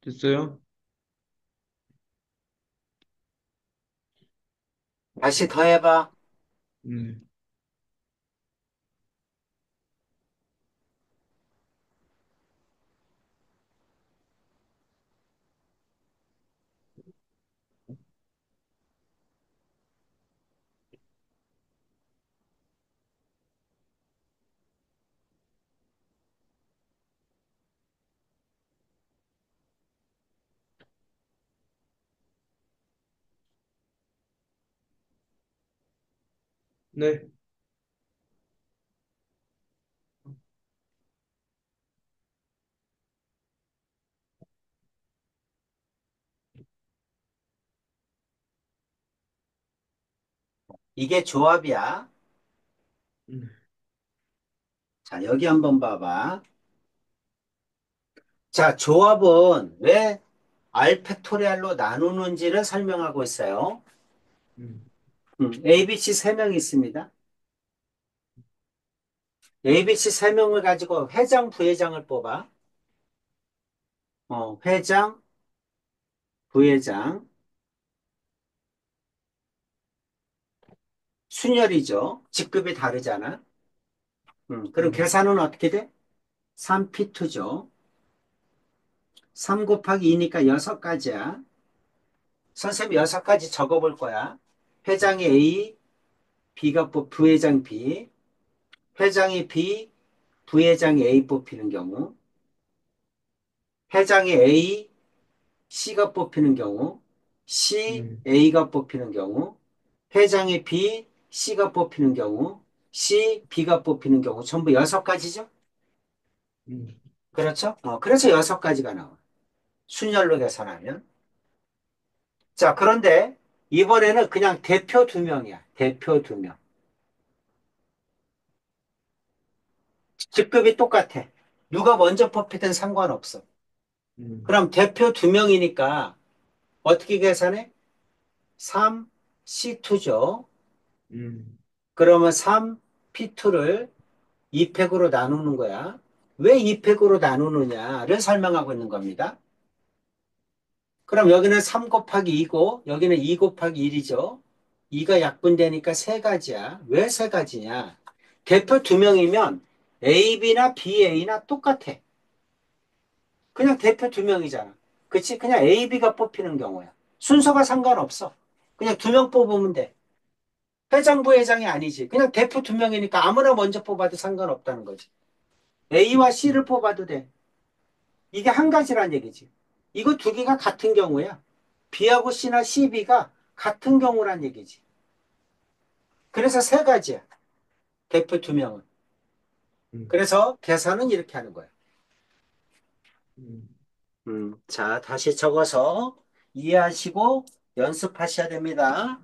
됐어요? 다시 더해봐. 네. 네. 이게 조합이야. 음. 자, 여기 한번 봐봐. 자, 조합은 왜 알팩토리알로 나누는지를 설명하고 있어요. 음. A, B, C 세 명이 있습니다. A, B, C 세 명을 가지고 회장, 부회장을 뽑아. 회장, 부회장, 순열이죠. 직급이 다르잖아. 그럼 음. 계산은 어떻게 돼? 3P2죠. 3 곱하기 2니까 6가지야. 선생님 6가지 적어볼 거야. 회장이 A, B가 부회장 B, 회장이 B, 부회장이 A 뽑히는 경우, 회장이 A, C가 뽑히는 경우, C, 음. A가 뽑히는 경우, 회장이 B, C가 뽑히는 경우, C, B가 뽑히는 경우, 전부 6가지죠? 음. 그렇죠? 그래서 6가지가 나와. 순열로 계산하면. 자, 그런데 이번에는 그냥 대표 2명이야. 대표 2명. 직급이 똑같아. 누가 먼저 뽑히든 상관없어. 음, 그럼 대표 두 명이니까 어떻게 계산해? 3 C2죠. 음, 그러면 3 P2를 2팩으로 나누는 거야. 왜 2팩으로 나누느냐를 설명하고 있는 겁니다. 그럼 여기는 3 곱하기 2고 여기는 2 곱하기 1이죠. 2가 약분되니까 세 가지야. 왜 세 가지냐? 대표 두 명이면 AB나 BA나 똑같아. 그냥 대표 두 명이잖아. 그치? 그냥 AB가 뽑히는 경우야. 순서가 상관없어. 그냥 두 명 뽑으면 돼. 회장부 회장이 아니지. 그냥 대표 두 명이니까 아무나 먼저 뽑아도 상관없다는 거지. A와 C를 뽑아도 돼. 이게 한 가지란 얘기지. 이거 두 개가 같은 경우야. B하고 C나 CB가 같은 경우란 얘기지. 그래서 세 가지야. 대표 두 명은. 음, 그래서 계산은 이렇게 하는 거야. 음. 자, 다시 적어서 이해하시고 연습하셔야 됩니다.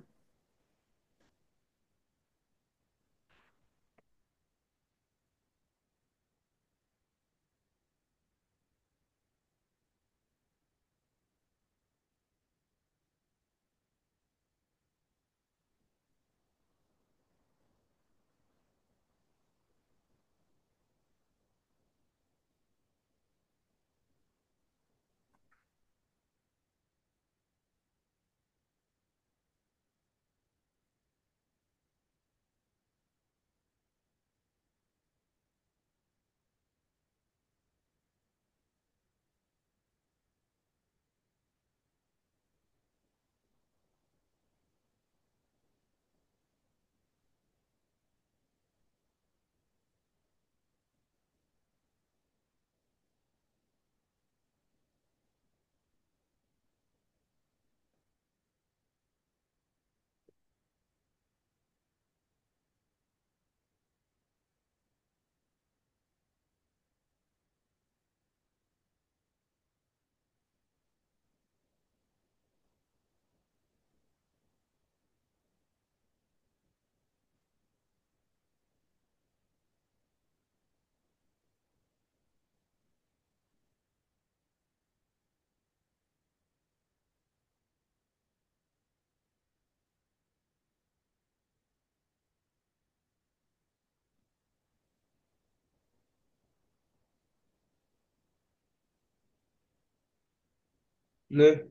네,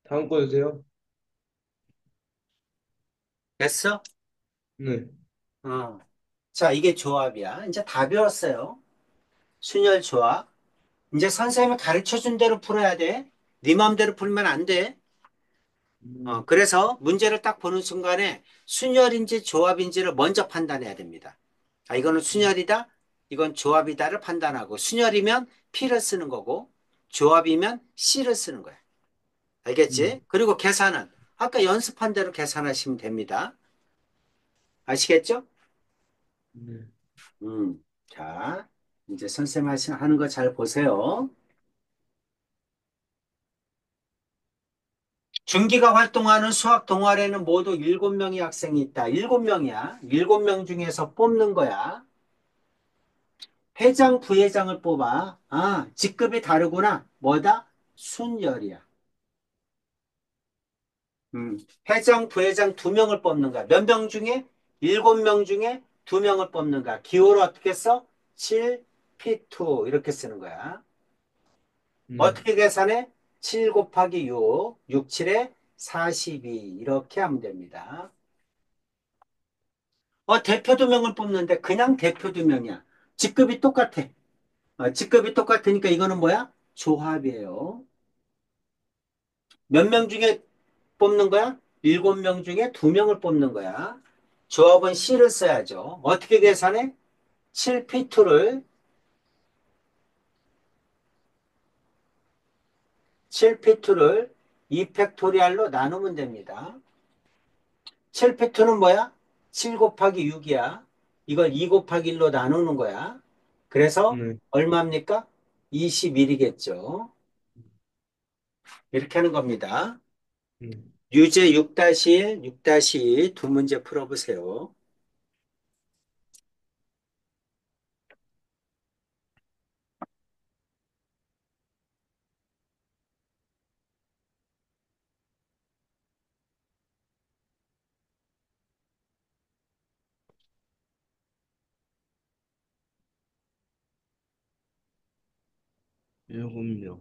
다음 거 주세요. 됐어? 네, 어. 자, 이게 조합이야. 이제 다 배웠어요. 순열 조합. 이제 선생님이 가르쳐 준 대로 풀어야 돼. 네 마음대로 풀면 안 돼. 음, 그래서 문제를 딱 보는 순간에 순열인지 조합인지를 먼저 판단해야 됩니다. 아, 이거는 음, 순열이다, 이건 조합이다를 판단하고 순열이면 P를 쓰는 거고 조합이면 C를 쓰는 거야. 음, 알겠지? 그리고 계산은 아까 연습한 대로 계산하시면 됩니다. 아시겠죠? 네, 자, 이제 선생님 하는 거 잘 보세요. 중기가 활동하는 수학 동아리에는 모두 7명의 학생이 있다. 7명이야. 7명 중에서 뽑는 거야. 회장, 부회장을 뽑아. 아, 직급이 다르구나. 뭐다? 순열이야. 회장, 부회장 2명을 뽑는 거야. 몇 명 중에? 7명 중에 2명을 뽑는 거야. 기호를 어떻게 써? 7, P2 이렇게 쓰는 거야. 네, 어떻게 계산해? 7 곱하기 6, 6, 7에 42 이렇게 하면 됩니다. 대표 2명을 뽑는데 그냥 대표 2명이야. 직급이 똑같아. 직급이 똑같으니까 이거는 뭐야? 조합이에요. 몇 명 중에 뽑는 거야? 7명 중에 2명을 뽑는 거야. 조합은 C를 써야죠. 어떻게 계산해? 7P2를 7P2를 2팩토리알로 나누면 됩니다. 7P2는 뭐야? 7 곱하기 6이야. 이걸 2 곱하기 1로 나누는 거야. 그래서 네, 얼마입니까? 21이겠죠. 이렇게 하는 겁니다. 음. 유제 6-1, 6-2 두 문제 풀어보세요. 7명.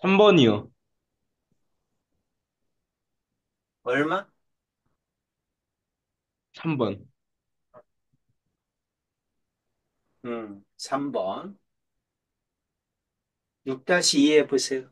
3번이요. 얼마? 3번. 3번. 6-2 해보세요.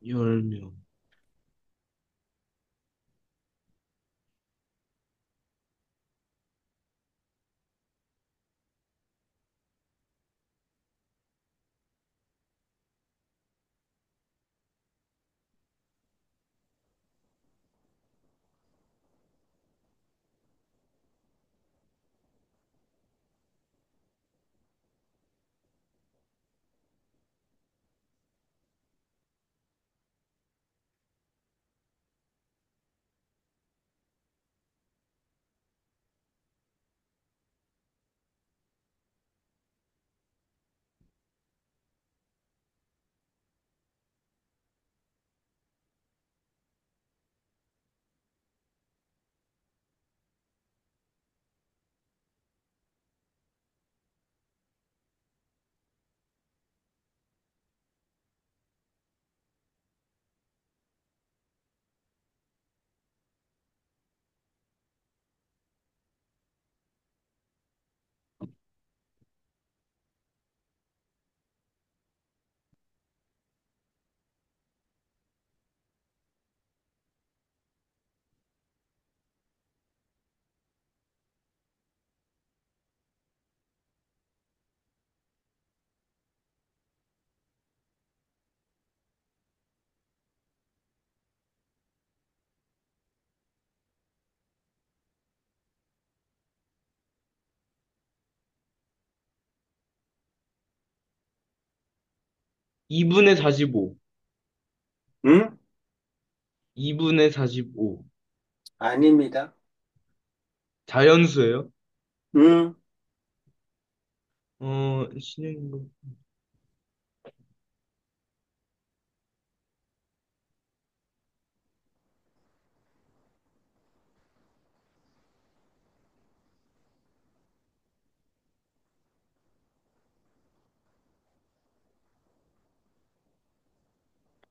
10명. 2분의 45. 응? 2분의 45. 아닙니다. 자연수예요? 응? 신형인가?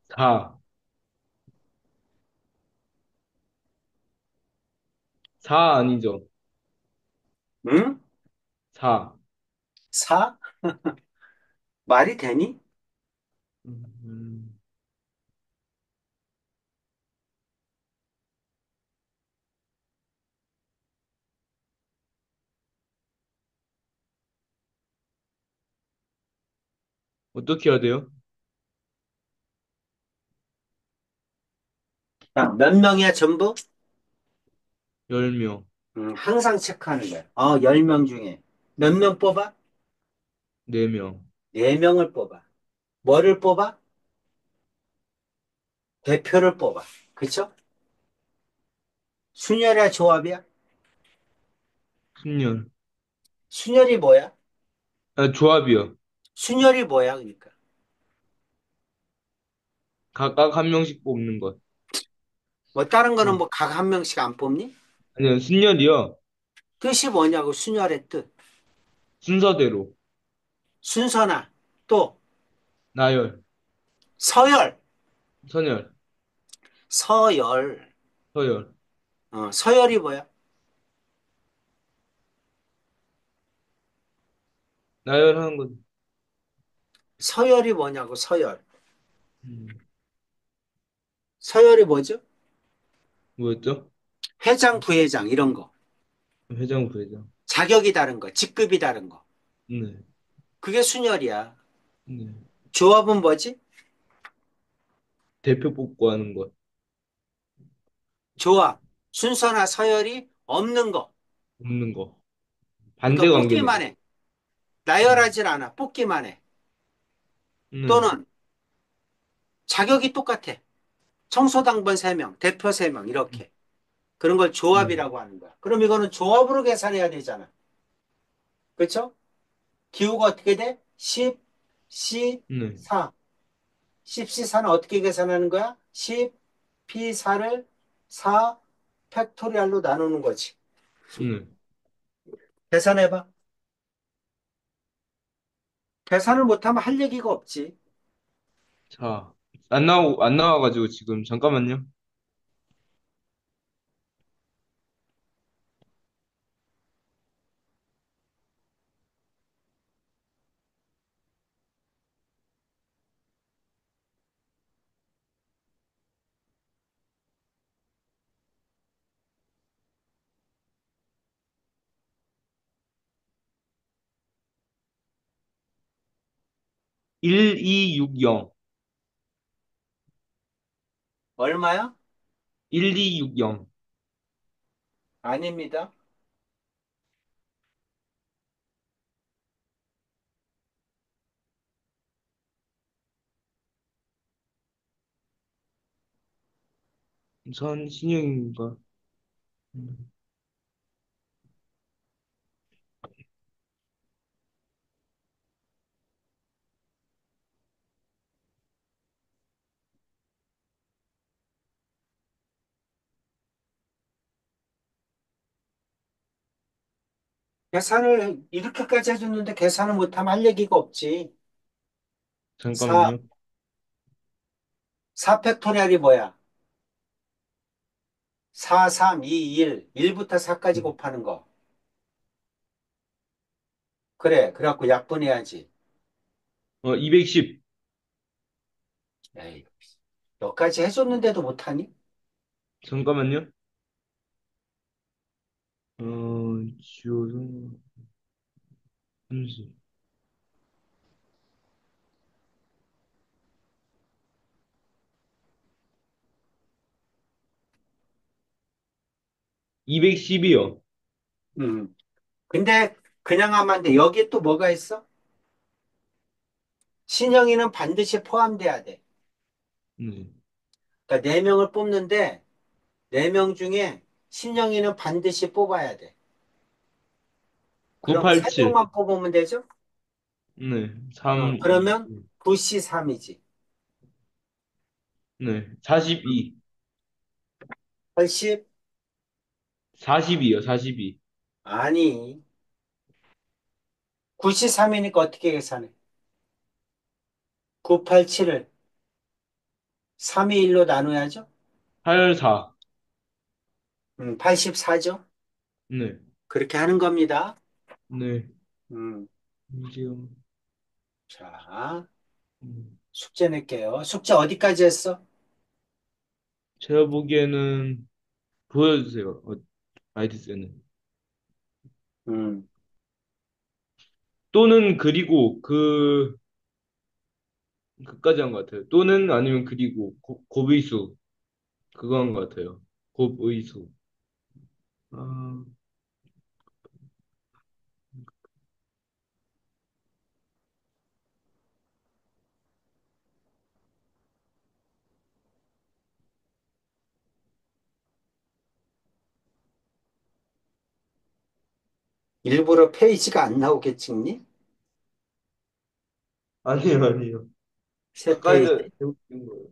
4. 4 아니죠? 응? 4. 4? 말이 되니? 음, 어떻게 해야 돼요? 자, 몇 명이야, 전부? 10명. 항상 체크하는 거야. 10명 중에. 몇 명 뽑아? 4명. 4명을 뽑아. 뭐를 뽑아? 대표를 뽑아. 그쵸? 순열이야, 조합이야? 순열. 순열이 뭐야? 아, 조합이요. 순열이 뭐야, 그러니까. 각각 한 명씩 뽑는 것. 뭐 다른 거는 응. 뭐 각 한 명씩 안 뽑니? 아니요, 순열이요. 뜻이 뭐냐고 순열의 뜻. 순서대로. 순서나 또 나열, 서열. 선열, 서열. 서열. 서열이 뭐야? 나열하는 건, 서열이 뭐냐고 서열. 음, 서열이 뭐죠? 뭐였죠? 회장, 부회장 이런 거. 회장, 부회장. 자격이 다른 거, 직급이 다른 거. 네, 그게 순열이야. 네. 조합은 뭐지? 대표 뽑고 하는 것. 조합. 순서나 서열이 없는 거. 없는 거. 그러니까 반대 관계네. 뽑기만 해. 음, 나열하질 않아. 뽑기만 해. 네, 또는 자격이 똑같아. 청소당번 3명, 대표 3명 이렇게. 그런 걸 네, 조합이라고 하는 거야. 그럼 이거는 조합으로 계산해야 되잖아. 그렇죠? 기호가 어떻게 돼? 10, C, 네, 4. 10, C4는 어떻게 계산하는 거야? 10, P4를 4 팩토리얼로 나누는 거지. 네. 계산해봐. 계산을 못하면 할 얘기가 없지. 자, 안 나와가지고 지금, 잠깐만요. 1260, 얼마야? 1260. 아닙니다. 전 신형인가? 음. 계산을 이렇게까지 해줬는데 계산을 못하면 할 얘기가 없지. 4, 잠깐만요. 4 팩토리얼이 뭐야? 4, 3, 2, 1. 1부터 4까지 네. 곱하는 거. 그래. 그래갖고 약분해야지. 210. 에이, 너까지 해줬는데도 못하니? 잠깐만요. 지호성, 30. 210이요. 음. 근데 그냥 하면 안 돼. 여기에 또 뭐가 있어? 신형이는 반드시 포함돼야 돼. 네. 그러니까 4명을 뽑는데 4명 중에 신형이는 반드시 뽑아야 돼. 그럼 987. 3명만 뽑으면 되죠? 네. 3, 2. 그러면 9C3이지. 네. 42. 80? 42요, 42. 아니. 9C3이니까 어떻게 계산해? 987을 3이 1로 나눠야죠? 84. 84죠? 네. 그렇게 하는 겁니다. 네. 음, 이지요. 자, 음. 숙제 낼게요. 숙제 어디까지 했어? 제가 보기에는, 보여주세요. 아이디스는. 음, 또는 그리고 그까지 한 것 같아요. 또는 아니면 그리고 곱의수. 그거 한 것 같아요. 곱의수. 아, 일부러 페이지가 안 나오게 찍니? 아니에요, 아니에요. 새 가까이다 페이지. 대고 있는 거예요.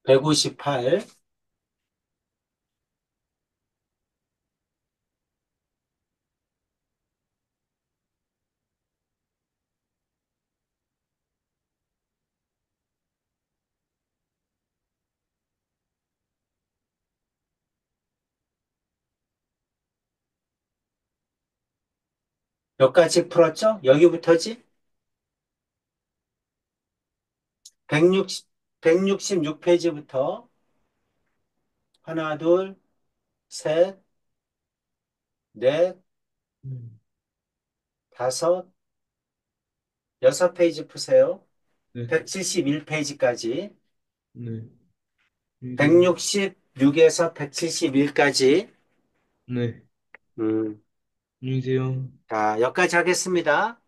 158, 몇 가지 풀었죠? 여기부터지? 160, 166페이지부터 하나, 둘, 셋, 넷, 네. 다섯, 여섯 페이지 푸세요. 네. 171페이지까지. 네. 안녕히 계세요. 166에서 171까지. 네. 음, 안녕히 계세요. 자, 여기까지 하겠습니다.